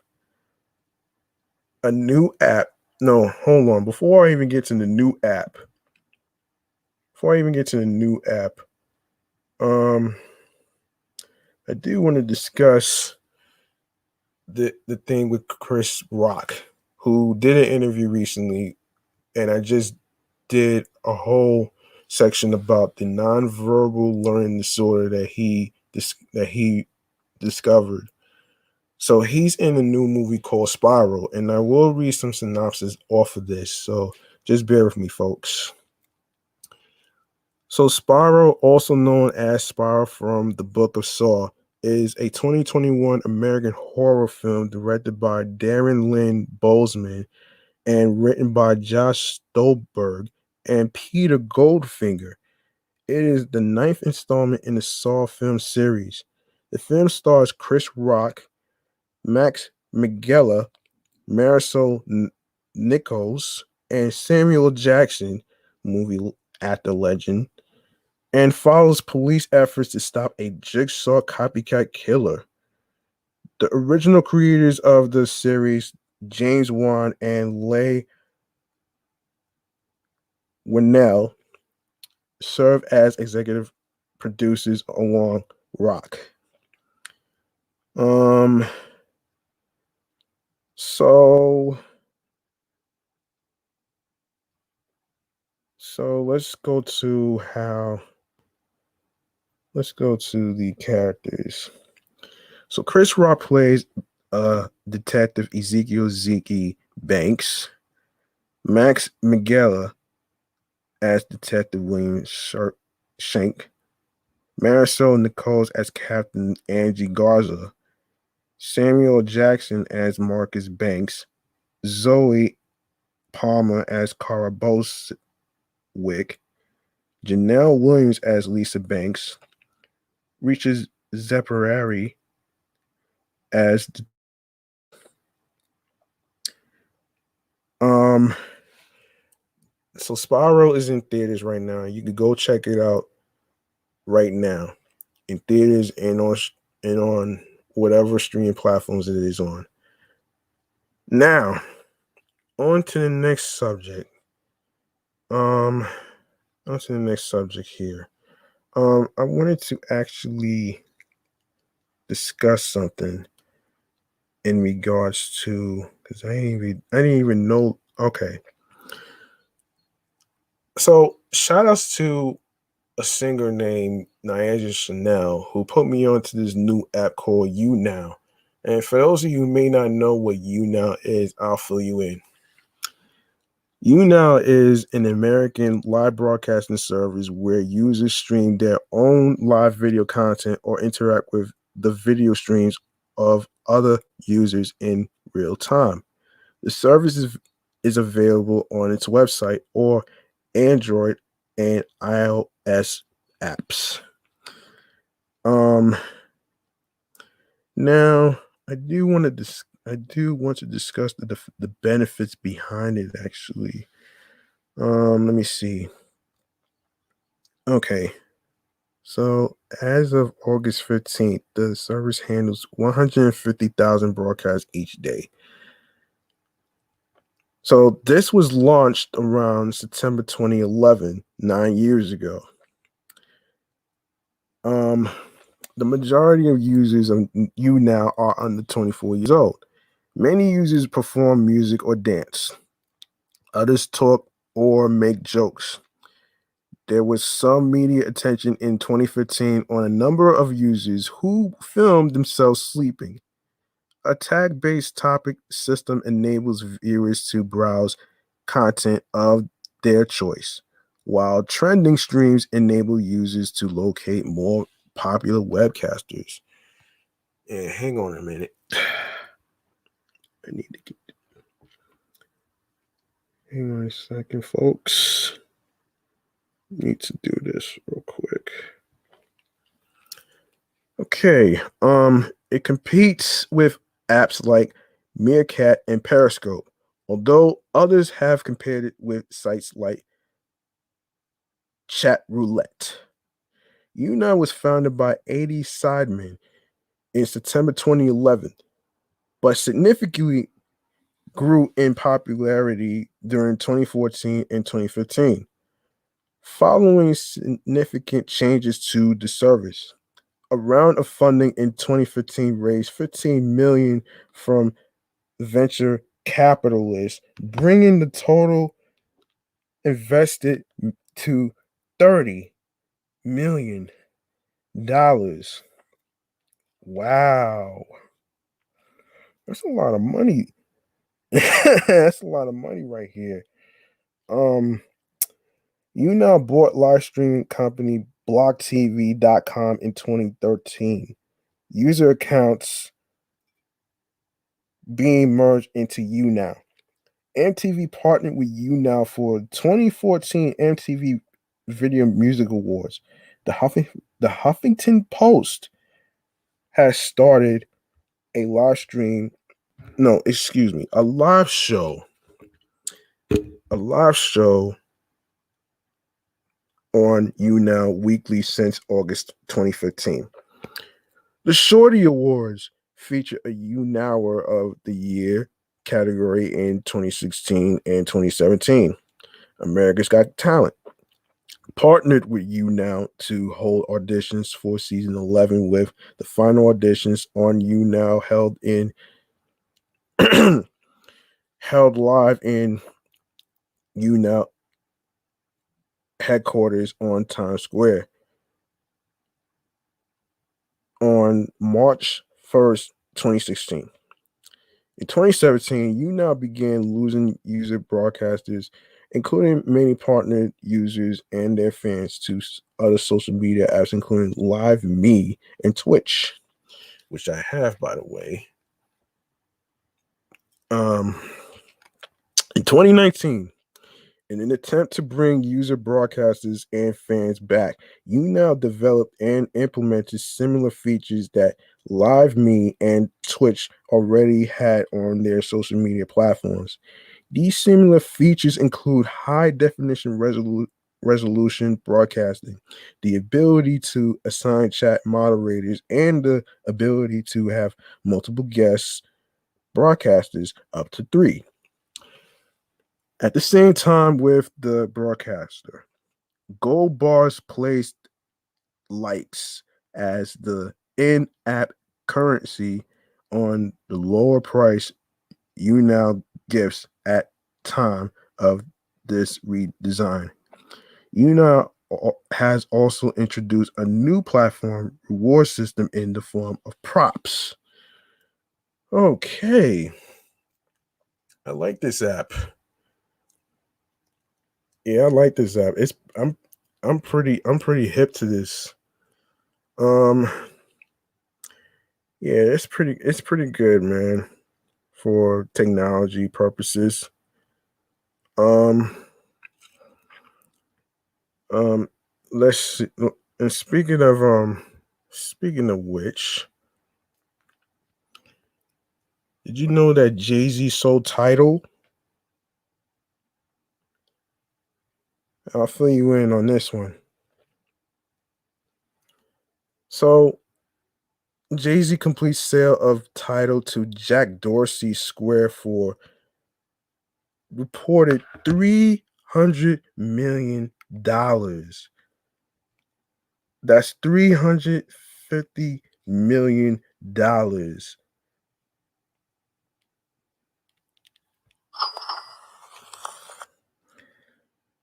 a new app. No, hold on. Before I even get to the new app, um, I do want to discuss the thing with Chris Rock, who did an interview recently, and I just did a whole section about the nonverbal learning disorder that he discovered. So he's in a new movie called Spiral, and I will read some synopsis off of this. So just bear with me, folks. So Spiral, also known as Spiral from the Book of Saw, is a 2021 American horror film directed by Darren Lynn Bousman and written by Josh Stolberg and Peter Goldfinger. It is the ninth installment in the Saw film series. The film stars Chris Rock, Max Minghella, Marisol Nichols, and Samuel Jackson, movie actor legend, and follows police efforts to stop a jigsaw copycat killer. The original creators of the series, James Wan and Leigh Whannell, serve as executive producers along Rock. Um so so let's go to the characters. So Chris Rock plays Detective Ezekiel Zeke Banks, Max Minghella as Detective William Shank, Marisol Nichols as Captain Angie Garza, Samuel Jackson as Marcus Banks, Zoe Palmer as Cara Boswick, Janelle Williams as Lisa Banks, Richard Zepparari as um So Spiral is in theaters right now. You can go check it out right now in theaters and on whatever streaming platforms it is on. Now, on to the next subject. On to the next subject here. I wanted to actually discuss something in regards to, because I didn't even know. Okay, so shout outs to a singer named Niaja Chanel who put me onto this new app called YouNow. And for those of you who may not know what YouNow is, I'll fill you in. YouNow is an American live broadcasting service where users stream their own live video content or interact with the video streams of other users in real time. The service is available on its website or Android and iOS apps. Now I do want to discuss the benefits behind it actually. Let me see. Okay. So as of August 15th, the service handles 150,000 broadcasts each day. So this was launched around September 2011, 9 years ago. The majority of users of YouNow are under 24 years old. Many users perform music or dance. Others talk or make jokes. There was some media attention in 2015 on a number of users who filmed themselves sleeping. A tag-based topic system enables viewers to browse content of their choice, while trending streams enable users to locate more popular webcasters. And hang on a minute. I need to get. Hang on a second, folks. Need to do this real quick. Okay. It competes with apps like Meatrack and Periscope, although others have compared it with sites like Chat Roulette. YouNow was founded by 80 Sidemen in September 2011, but significantly grew in popularity during 2014 and 2015. Following significant changes to the service, a round of funding in 2015 raised $15 million from venture capitalists, bringing the total invested to $30 million. Wow. That's a lot of money. That's a lot of money right here. YouNow bought live streaming company blocktv.com in 2013. User accounts being merged into YouNow. MTV partnered with YouNow for 2014 MTV Video Music Awards. The Huffington Post has started a live stream. No, excuse me, a live show. A live show on YouNow weekly since August 2015. The Shorty Awards feature a YouNower of the Year category in 2016 and 2017. America's Got Talent partnered with YouNow to hold auditions for season 11, with the final auditions on YouNow held live in YouNow headquarters on Times Square on March 1st, 2016. In 2017, YouNow began losing user broadcasters, including many partnered users and their fans, to other social media apps, including LiveMe and Twitch, which I have, by the way. In 2019, in an attempt to bring user broadcasters and fans back, YouNow developed and implemented similar features that LiveMe and Twitch already had on their social media platforms. These similar features include high definition resolution broadcasting, the ability to assign chat moderators, and the ability to have multiple guests broadcasters up to 3 at the same time with the broadcaster. Gold bars placed likes as the in-app currency on the lower price you now gifts at time of this redesign. Una has also introduced a new platform reward system in the form of props. Okay. I like this app. Yeah, I like this app. I'm pretty hip to this. Um yeah, it's pretty good, man, for technology purposes. Um um let's see. And speaking of which, did you know that Jay-Z sold Tidal? I'll fill you in on this one. So Jay-Z completes sale of Tidal to Jack Dorsey Square for reported $300 million. That's $350 million.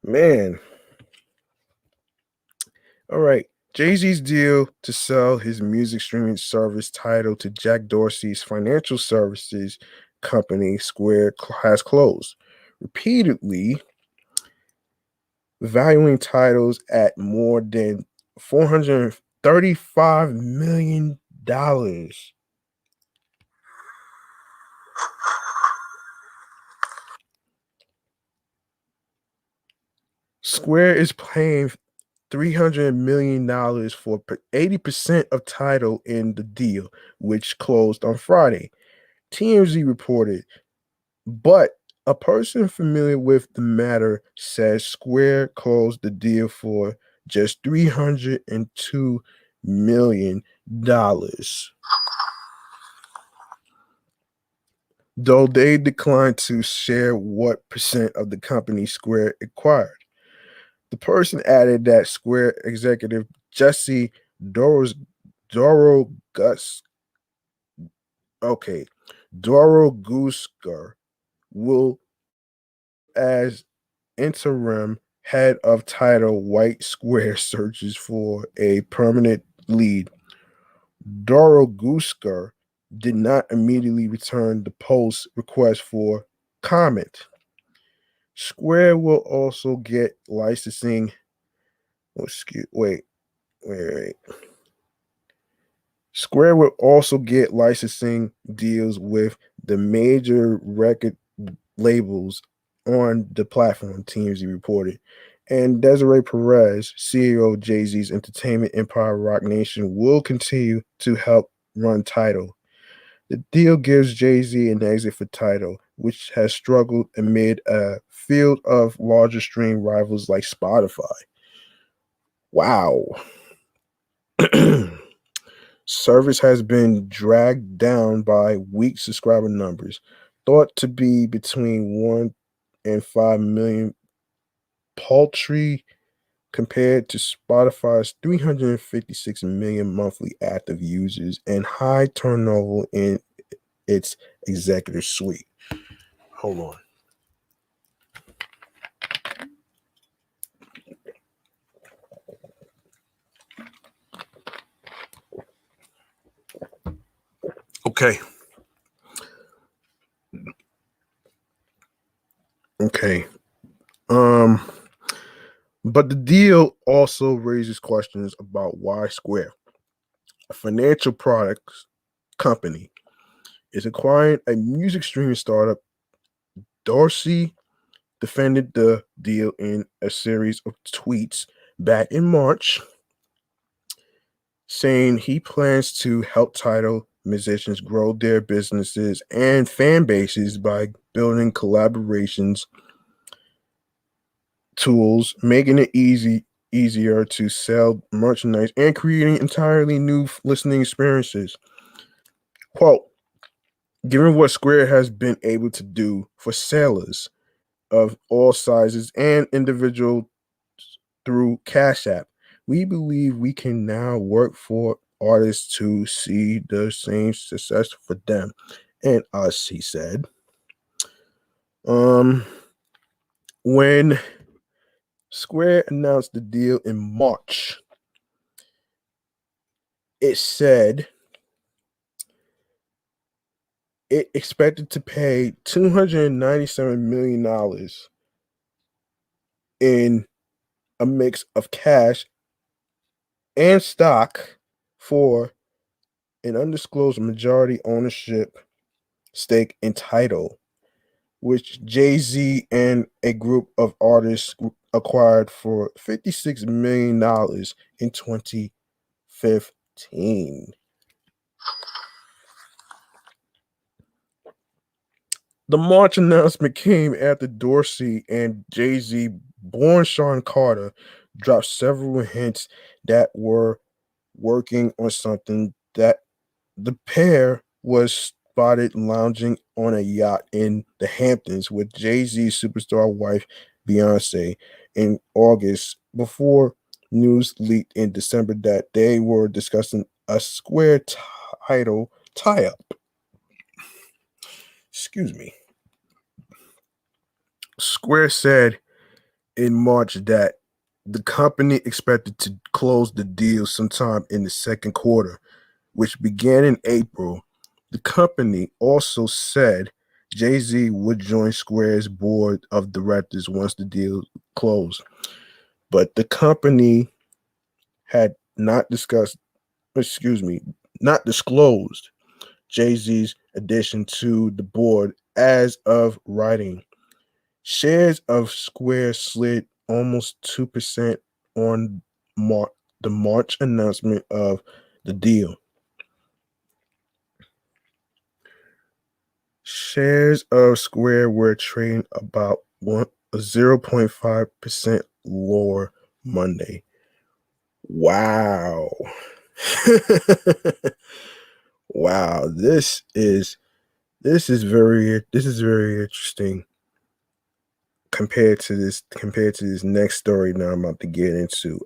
Man. All right. Jay-Z's deal to sell his music streaming service Tidal to Jack Dorsey's financial services company Square has closed. Repeatedly valuing titles at more than $435 million. Square is paying $300 million for 80% of Tidal in the deal, which closed on Friday. TMZ reported, but a person familiar with the matter says Square closed the deal for just $302 million, though they declined to share what percent of the company Square acquired. The person added that Square executive Jesse Doros Doro Gus okay Doro Gusker will as interim head of Tidal White Square searches for a permanent lead. Doro Gusker did not immediately return the post request for comment. Square will also get licensing. Oh, wait. Square will also get licensing deals with the major record labels on the platform, TMZ reported. And Desiree Perez, CEO of Jay-Z's entertainment empire Rock Nation, will continue to help run Tidal. The deal gives Jay-Z an exit for Tidal, which has struggled amid a field of larger stream rivals like Spotify. Wow. Service has been dragged down by weak subscriber numbers, thought to be between 1 and 5 million, paltry compared to Spotify's 356 million monthly active users and high turnover in its executive suite. Hold on. Okay. But the deal also raises questions about why Square, a financial products company, is acquiring a music streaming startup. Dorsey defended the deal in a series of tweets back in March, saying he plans to help Tidal musicians grow their businesses and fan bases by building collaborations tools, making it easier to sell merchandise and creating entirely new listening experiences. Quote, given what Square has been able to do for sailors of all sizes and individual through Cash App, we believe we can now work for artists to see the same success for them and us, he said. When Square announced the deal in March, it said it expected to pay $297 million in a mix of cash and stock for an undisclosed majority ownership stake in Tidal, which Jay-Z and a group of artists acquired for $56 million in 2015. The March announcement came after Dorsey and Jay-Z, born Sean Carter, dropped several hints that were working on something. That the pair was spotted lounging on a yacht in the Hamptons with Jay-Z's superstar wife Beyonce in August, before news leaked in December that they were discussing a Square Tidal tie-up. Excuse me. Square said in March that the company expected to close the deal sometime in the second quarter, which began in April. The company also said Jay-Z would join Square's board of directors once the deal closed. But the company had not disclosed Jay-Z's addition to the board as of writing. Shares of Square slid almost 2% on the March announcement of the deal. Shares of Square were trading about 0.5% lower Monday. Wow. Wow, this is very interesting compared to this next story now I'm about to get into.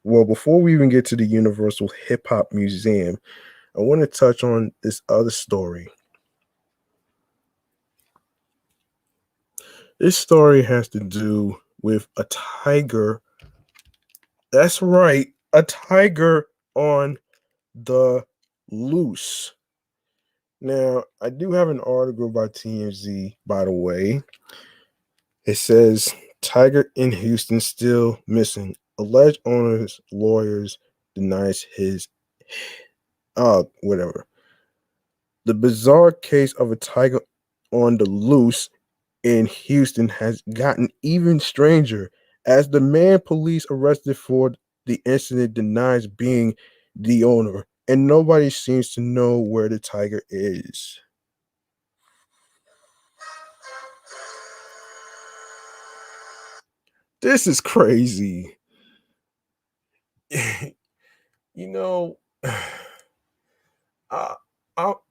Before we even get to the Universal Hip Hop Museum, I want to touch on this other story. This story has to do with a tiger. That's right, a tiger on the loose. Now, I do have an article by TMZ, by the way. It says, tiger in Houston still missing. Alleged owner's lawyers denies his whatever. The bizarre case of a tiger on the loose in Houston has gotten even stranger as the man police arrested for the incident denies being the owner, and nobody seems to know where the tiger is. This is crazy. You know, I, I'll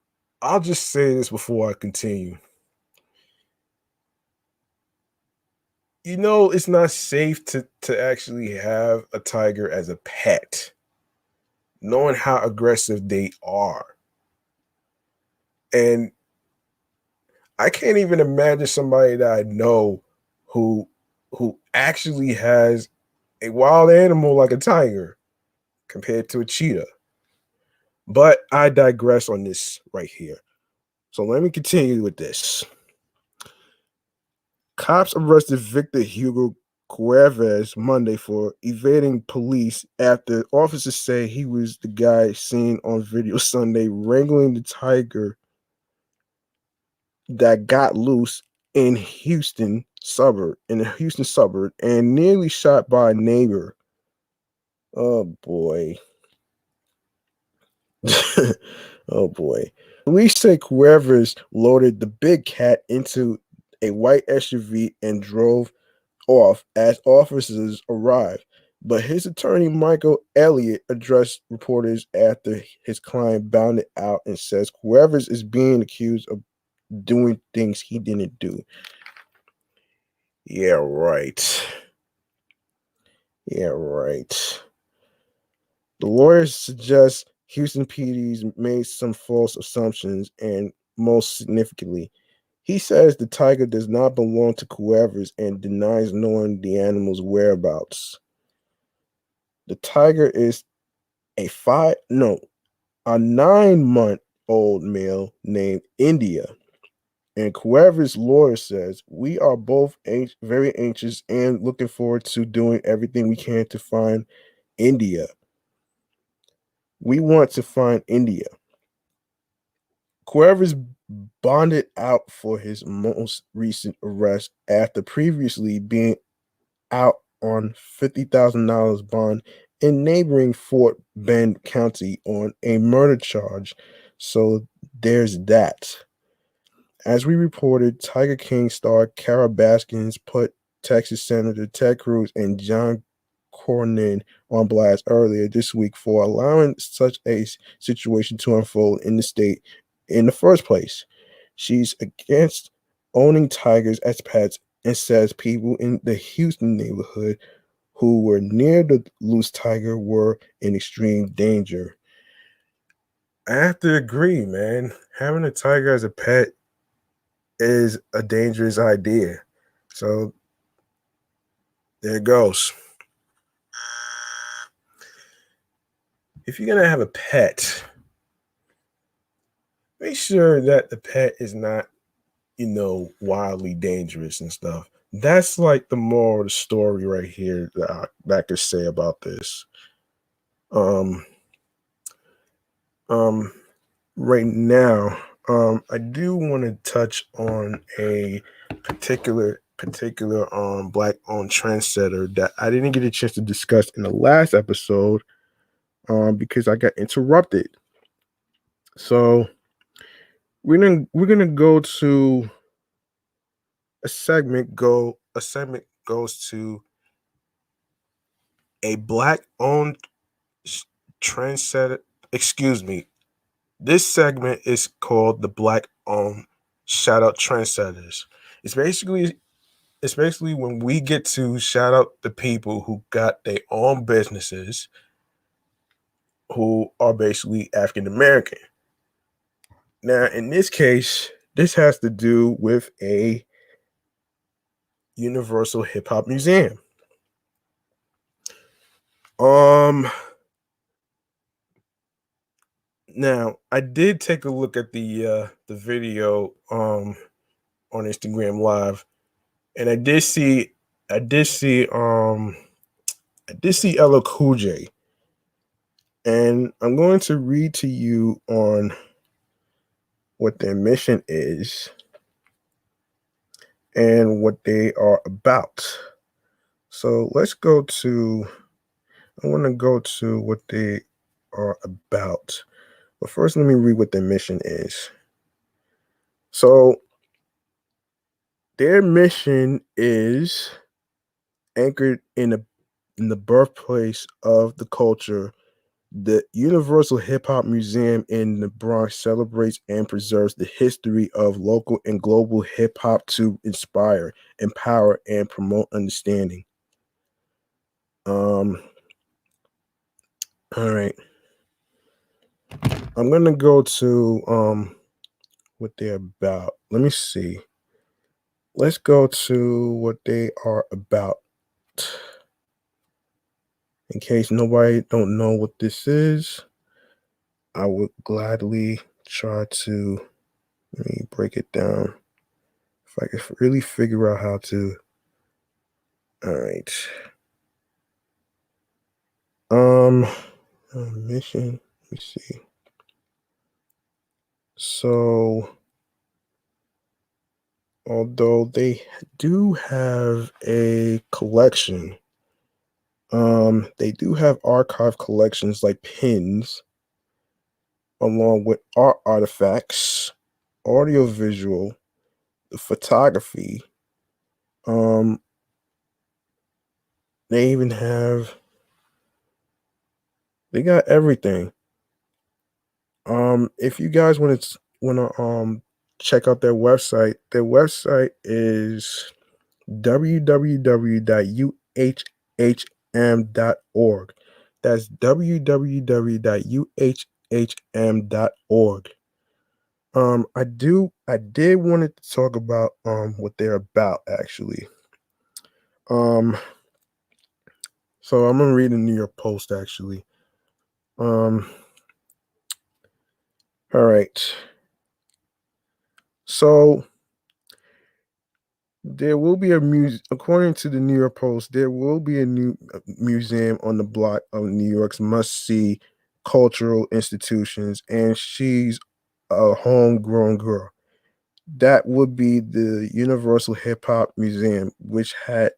just say this before I continue. It's not safe to actually have a tiger as a pet, knowing how aggressive they are. And I can't even imagine somebody that I know who actually has a wild animal like a tiger compared to a cheetah. But I digress on this right here. So let me continue with this. Cops arrested Victor Hugo Cuevas Monday for evading police after officers say he was the guy seen on video Sunday wrangling the tiger that got loose in a Houston suburb and nearly shot by a neighbor. Oh boy. Oh boy. Police say Cuevas loaded the big cat into a white SUV and drove off as officers arrived. But his attorney, Michael Elliott, addressed reporters after his client bounded out and says Cuevas is being accused of doing things he didn't do. Yeah, right. Yeah, right. The lawyers suggest Houston PD's made some false assumptions, and most significantly, he says the tiger does not belong to Cuevas and denies knowing the animal's whereabouts. The tiger is a 9-month-old male named India. And Cuevas' lawyer says, we are both very anxious and looking forward to doing everything we can to find India. We want to find India. Cuevas bonded out for his most recent arrest after previously being out on $50,000 bond in neighboring Fort Bend County on a murder charge. So there's that. As we reported, Tiger King star Carol Baskins put Texas Senator Ted Cruz and John Cornyn on blast earlier this week for allowing such a situation to unfold in the state in the first place. She's against owning tigers as pets and says people in the Houston neighborhood who were near the loose tiger were in extreme danger. I have to agree, man. Having a tiger as a pet is a dangerous idea. So there it goes. If you're gonna have a pet, make sure that the pet is not, wildly dangerous and stuff. That's like the moral of the story right here that I could say about this. Um, um, right now, I do want to touch on a particular black owned trendsetter that I didn't get a chance to discuss in the last episode because I got interrupted. So we're gonna go to a segment goes to a black owned trendsetter. Excuse me. This segment is called the Black Owned Shout Out Trendsetters. It's basically when we get to shout out the people who got their own businesses who are basically African American. Now, in this case, this has to do with a Universal Hip Hop Museum. Now I did take a look at the video on Instagram Live, and I did see LL Cool J, and I'm going to read to you on what their mission is and what they are about. So I want to go to what they are about. But first, let me read what their mission is. So, their mission is anchored in the birthplace of the culture. The Universal Hip Hop Museum in the Bronx celebrates and preserves the history of local and global hip hop to inspire, empower, and promote understanding. All right. I'm gonna go to what they're about. Let me see. Let's go to what they are about. In case nobody don't know what this is, I would gladly try to let me break it down. If I could really figure out how to. All right. Mission. Let me see. So, although they do have a collection, they do have archive collections like pins, along with art artifacts, audiovisual, the photography. Um, they even have they got everything. If you guys want to check out their website is www.uhhm.org. That's www.uhhm.org. I did wanted to talk about what they're about actually. Um, so I'm gonna read the New York Post actually. Um, all right. So there will be according to the New York Post, there will be a new museum on the block of New York's must-see cultural institutions, and she's a homegrown girl. That would be the Universal Hip Hop Museum, which had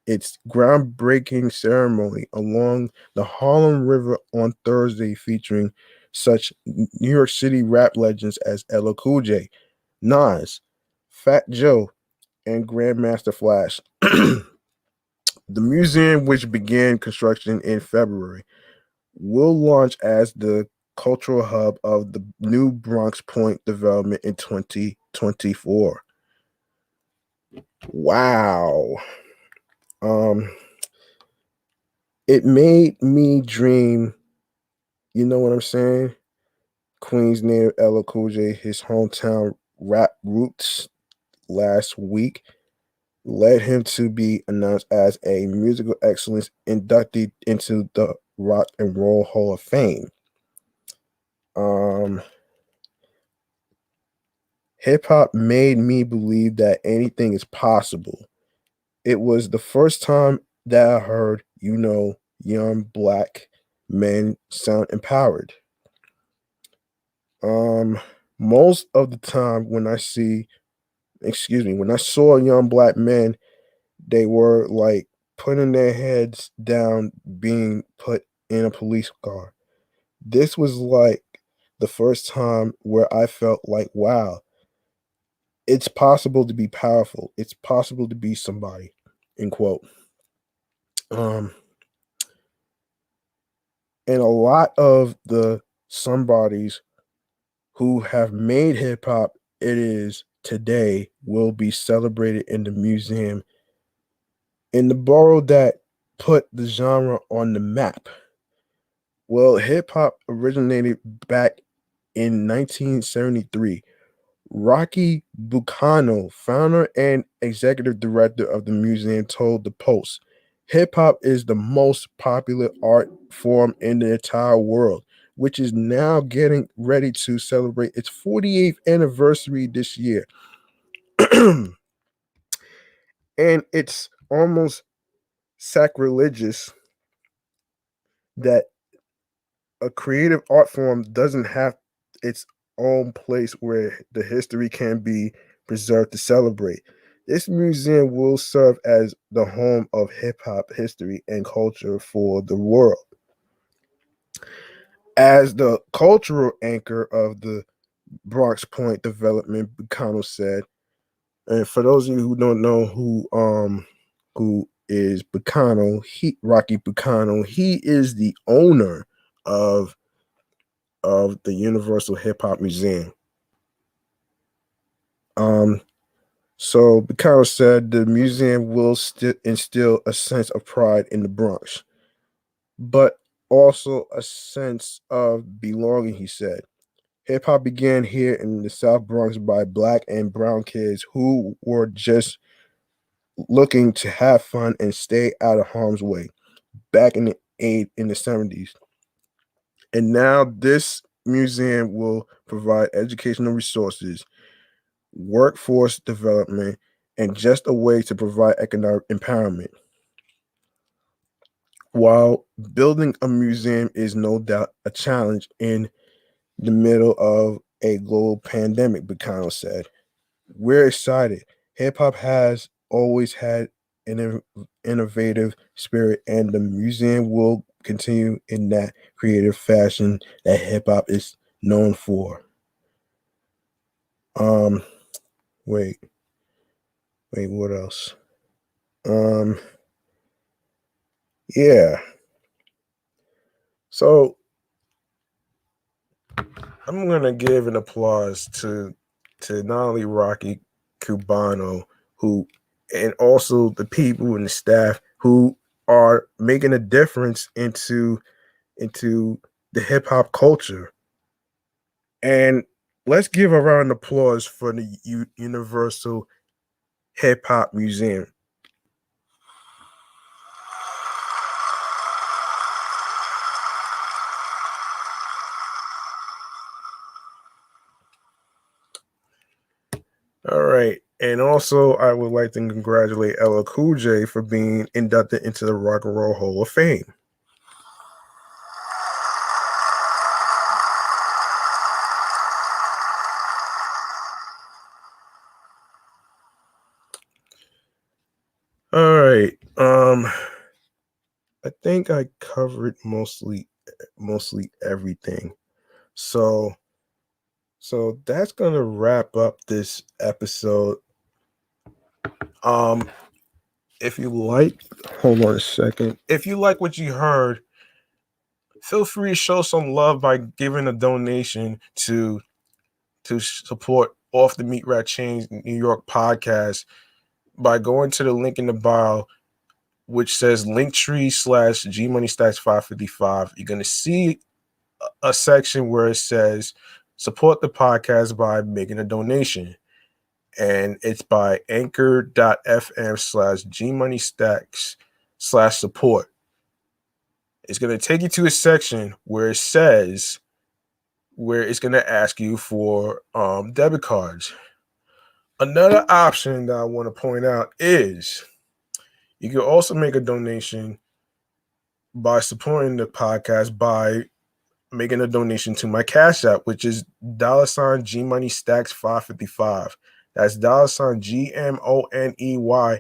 its groundbreaking ceremony along the Harlem River on Thursday, featuring such New York City rap legends as LL Cool J, Nas, Fat Joe, and Grandmaster Flash. The museum, which began construction in February, will launch as the cultural hub of the new Bronx Point development in 2024. Wow. Um, it made me dream, you know what I'm saying? Queens native LL Cool J, his hometown rap roots last week led him to be announced as a musical excellence inductee into the Rock and Roll Hall of Fame. Hip hop made me believe that anything is possible. It was the first time that I heard, young black men sound empowered. Um, Most of the time when I saw young black men, they were like putting their heads down, being put in a police car. This was like the first time where I felt like, wow, it's possible to be powerful. It's possible to be somebody. End quote. Um, and a lot of the somebodies who have made hip hop it is today will be celebrated in the museum in the borough that put the genre on the map. Well, hip hop originated back in 1973. Rocky Bucano, founder and executive director of the museum, told the Post, hip hop is the most popular art form in the entire world, which is now getting ready to celebrate its 48th anniversary this year. And it's almost sacrilegious that a creative art form doesn't have its own place where the history can be preserved to celebrate. This museum will serve as the home of hip hop history and culture for the world. As the cultural anchor of the Bronx Point development, Bacano said, and for those of you who don't know who is Bacano, Rocky Bacano, he is the owner of the Universal Hip Hop Museum. Um, so Bacaro said the museum will instill a sense of pride in the Bronx, but also a sense of belonging, he said. Hip hop began here in the South Bronx by black and brown kids who were just looking to have fun and stay out of harm's way back in the 70s. And now this museum will provide educational resources, workforce development, and just a way to provide economic empowerment. While building a museum is no doubt a challenge in the middle of a global pandemic, Bacano said, we're excited. Hip hop has always had an innovative spirit, and the museum will continue in that creative fashion that hip hop is known for. Wait, what else? Yeah. So I'm gonna give an applause to not only Rocky Cubano, who, and also the people and the staff who are making a difference into the hip hop culture. And let's give a round of applause for the Universal Hip Hop Museum. All right. And also, I would like to congratulate LL Cool J for being inducted into the Rock and Roll Hall of Fame. All right. I think I covered mostly everything. So that's gonna wrap up this episode. If you like, hold on a second. If you like what you heard, feel free to show some love by giving a donation to support Off the Meatrack Chainz New York podcast by going to the link in the bio, which says linktree/GMoneyStacks555. You're gonna see a section where it says support the podcast by making a donation. And it's by anchor.fm/GMoneyStacks/support. It's going to take you to a section where it says, where it's going to ask you for debit cards. Another option that I want to point out is you can also make a donation by supporting the podcast by making a donation to my Cash App, which is $GMoneyStacks555. That's $GMONEY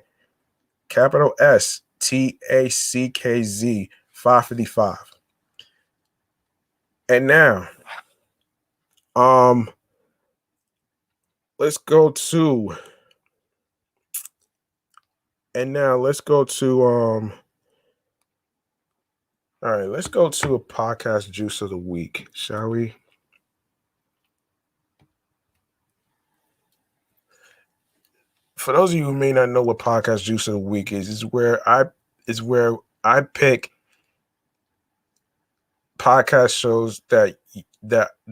capital STACKZ 555. And now, let's go to all right, let's go to a podcast juice of the week, shall we? For those of you who may not know what podcast juice of the week is where I pick podcast shows that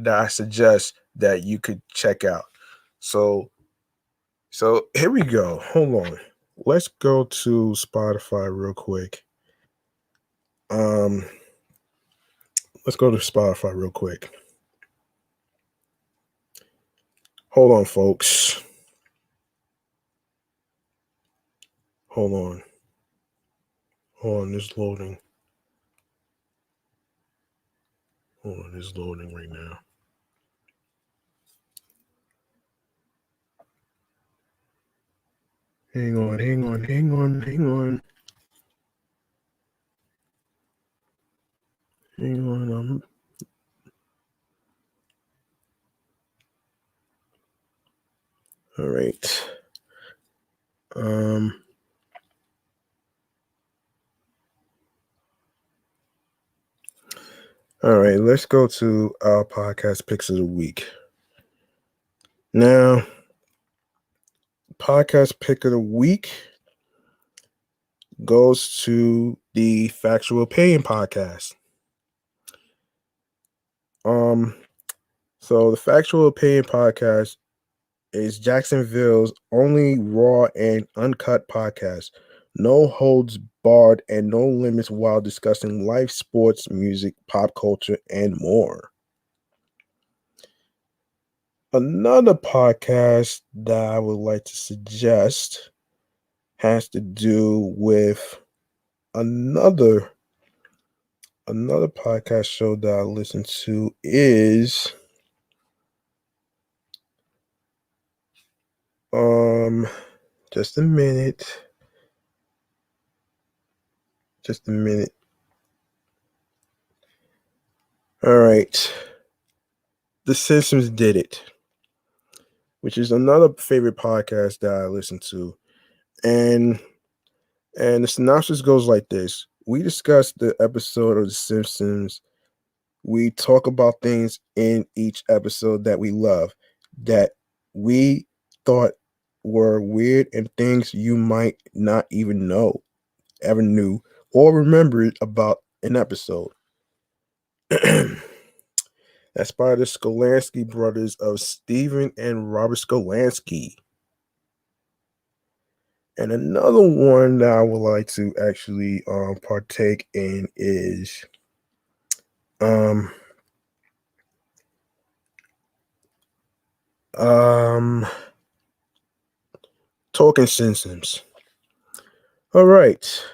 I suggest that you could check out. So here we go. Hold on. Let's go to Spotify real quick. Let's go to Spotify real quick. Hold on, folks. Hold on, it's loading. Hold on, it's loading right now. Hang on. All right. All right, let's go to our podcast picks of the week. Now, podcast pick of the week goes to the Factual Opinion podcast. So the Factual Opinion podcast is Jacksonville's only raw and uncut podcast. No holds barred and no limits while discussing life, sports, music, pop culture, and more. Another podcast that I would like to suggest has to do with another podcast show that I listen to is just a minute. All right. The Simpsons Did It, which is another favorite podcast that I listen to. And the synopsis goes like this. We discuss the episode of The Simpsons. We talk about things in each episode that we love, that we thought were weird, and things you might not even ever knew, or remembered about an episode. That's by the Skolansky brothers of Stephen and Robert Skolansky. And another one that I would like to actually partake in is Talking Simpsons. All right.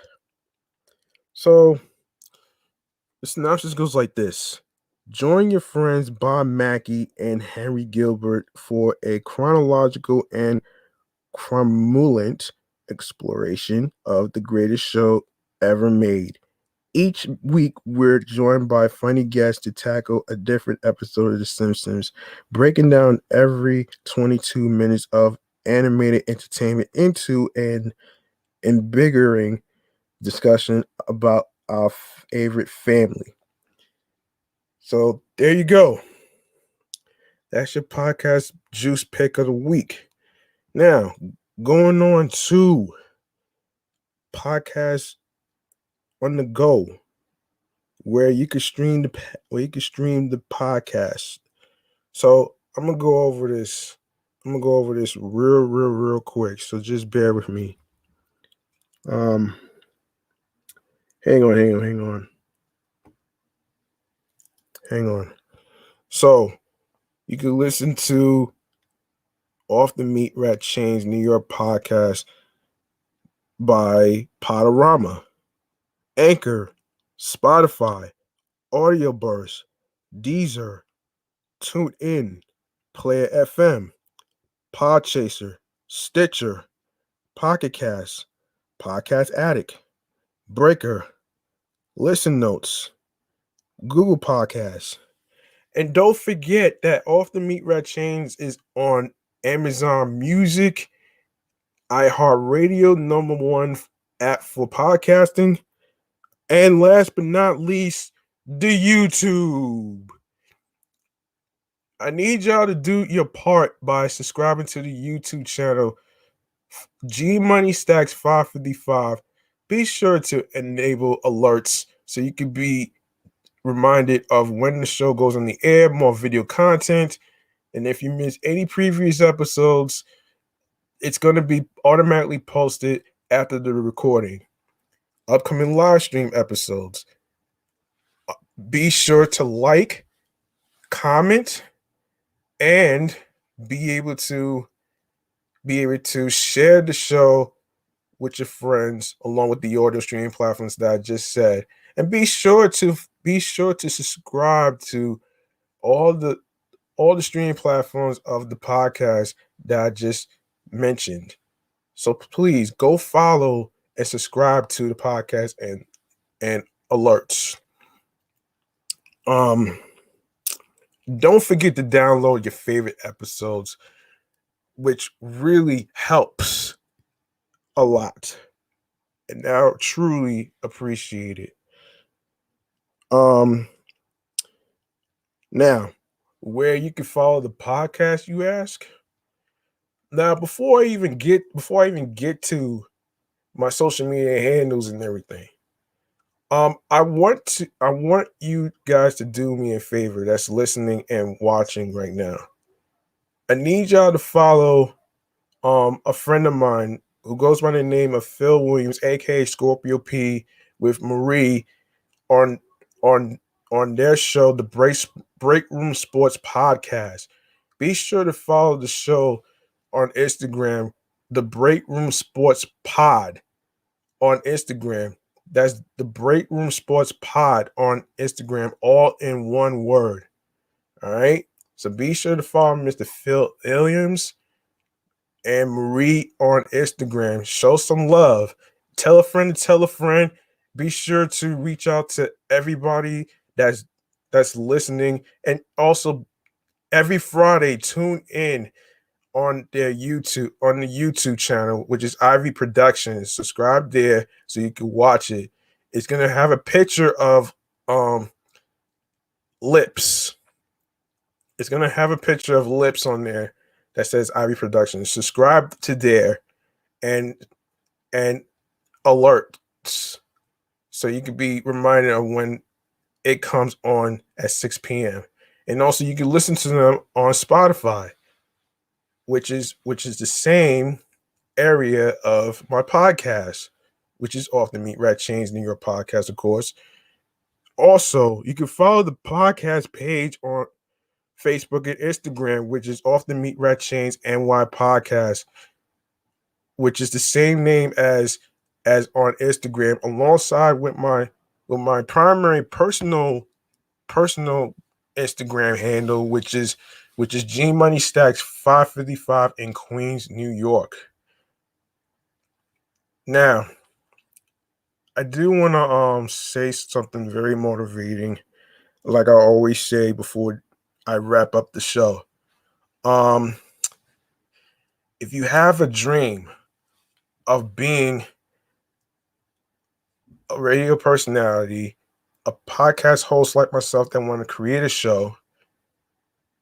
So the synopsis goes like this. Join your friends Bob Mackey and Henry Gilbert for a chronological and cromulent exploration of the greatest show ever made. Each week, we're joined by funny guests to tackle a different episode of The Simpsons, breaking down every 22 minutes of animated entertainment into an invigorating discussion about our favorite family. So there you go. That's your podcast juice pick of the week. Now, going on to podcasts on the go, where you can stream the podcast. So I'm gonna go over this. Real quick. So just bear with me. Hang on. So you can listen to Off the Meatrack Chainz New York podcast by Podorama, Anchor, Spotify, Audio Burst, Deezer, TuneIn, Player FM, Podchaser, Stitcher, Pocket Cast, Podcast Addict, Breaker, Listen Notes, Google Podcasts. And don't forget that Off the Meatrack Chainz is on Amazon Music, iHeartRadio, #1 app for podcasting, and last but not least, the YouTube. I need y'all to do your part by subscribing to the YouTube channel G Money Stacks 555. Be sure to enable alerts so you can be reminded of when the show goes on the air, more video content. And if you miss any previous episodes, it's going to be automatically posted after the recording. Upcoming live stream episodes. Be sure to like, comment, and be able to share the show with your friends along with the audio streaming platforms that I just said. And be sure to subscribe to all the streaming platforms of the podcast that I just mentioned. So please go follow and subscribe to the podcast and alerts. Don't forget to download your favorite episodes, which really helps a lot. And I truly appreciate it. Now, where you can follow the podcast, you ask? Now, before I even get to my social media handles and everything, I want you guys to do me a favor that's listening and watching right now. I need y'all to follow a friend of mine who goes by the name of Phil Williams, aka Scorpio P, with Marie on their show, the Break Room Sports Podcast. Be sure to follow the show on Instagram, the Break Room Sports Pod on Instagram. That's the Break Room Sports Pod on Instagram, all in one word. All right. So be sure to follow Mr. Phil Williams and Marie on Instagram. Show some love. Tell a friend to tell a friend. Be sure to reach out to everybody that's listening, and also every Friday, tune in on their YouTube, on the YouTube channel, which is Ivy Productions. Subscribe there so you can watch it. It's gonna have a picture of lips. It's gonna have a picture of lips on there that says Ivy Productions. Subscribe to there and alerts so you can be reminded of when it comes on at 6 p.m. And also you can listen to them on Spotify, which is the same area of my podcast, which is off the Meatrack Chainz New York podcast, of course. Also, you can follow the podcast page on Facebook and Instagram, which is off the Meatrack Chainz NY podcast, which is the same name as on Instagram, alongside with my primary personal Instagram handle, which is G Money Stacks 555 in Queens, New York. Now, I do want to say something very motivating, like I always say before I wrap up the show. If you have a dream of being a radio personality, a podcast host like myself that want to create a show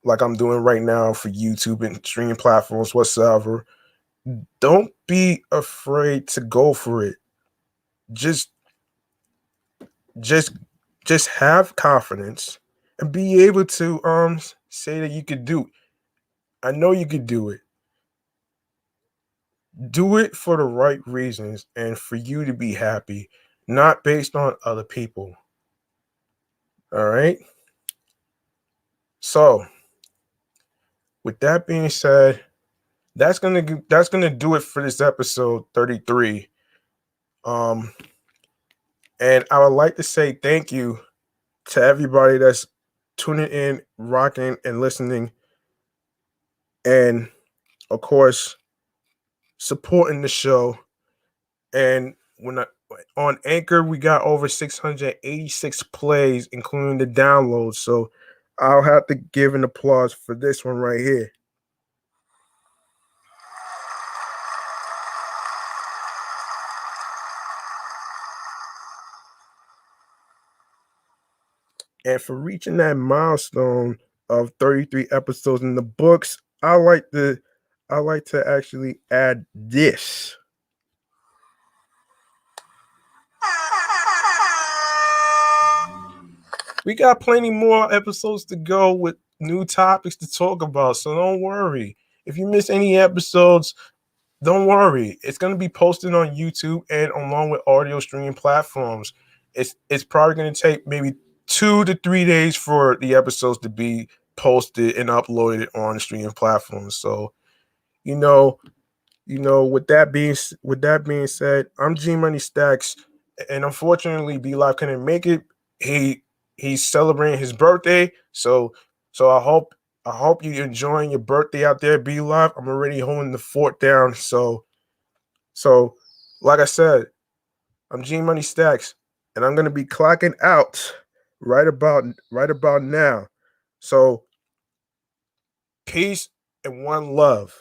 like I'm doing right now for YouTube and streaming platforms whatsoever, don't be afraid to go for it. Just have confidence and be able to say that you could do it. I know you could do it. Do it for the right reasons and for you to be happy, not based on other people. All right? So, with that being said, that's gonna do it for this episode 33. And I would like to say thank you to everybody that's tuning in, rocking, and listening, and of course supporting the show. And on Anchor, we got over 686 plays, including the downloads. So I'll have to give an applause for this one right here. And for reaching that milestone of 33 episodes in the books, I like to actually add this. We got plenty more episodes to go with new topics to talk about, so don't worry. If you miss any episodes, don't worry. It's going to be posted on YouTube and along with audio streaming platforms. It's probably going to take maybe 2 to 3 days for the episodes to be posted and uploaded on the streaming platforms. So, with that being said, I'm G Money Stacks, and unfortunately, B Live couldn't make it. He's celebrating his birthday, so I hope you're enjoying your birthday out there, B Live. I'm already holding the fort down, so like I said, I'm G Money Stacks, and I'm gonna be clocking out right about now. So peace and one love.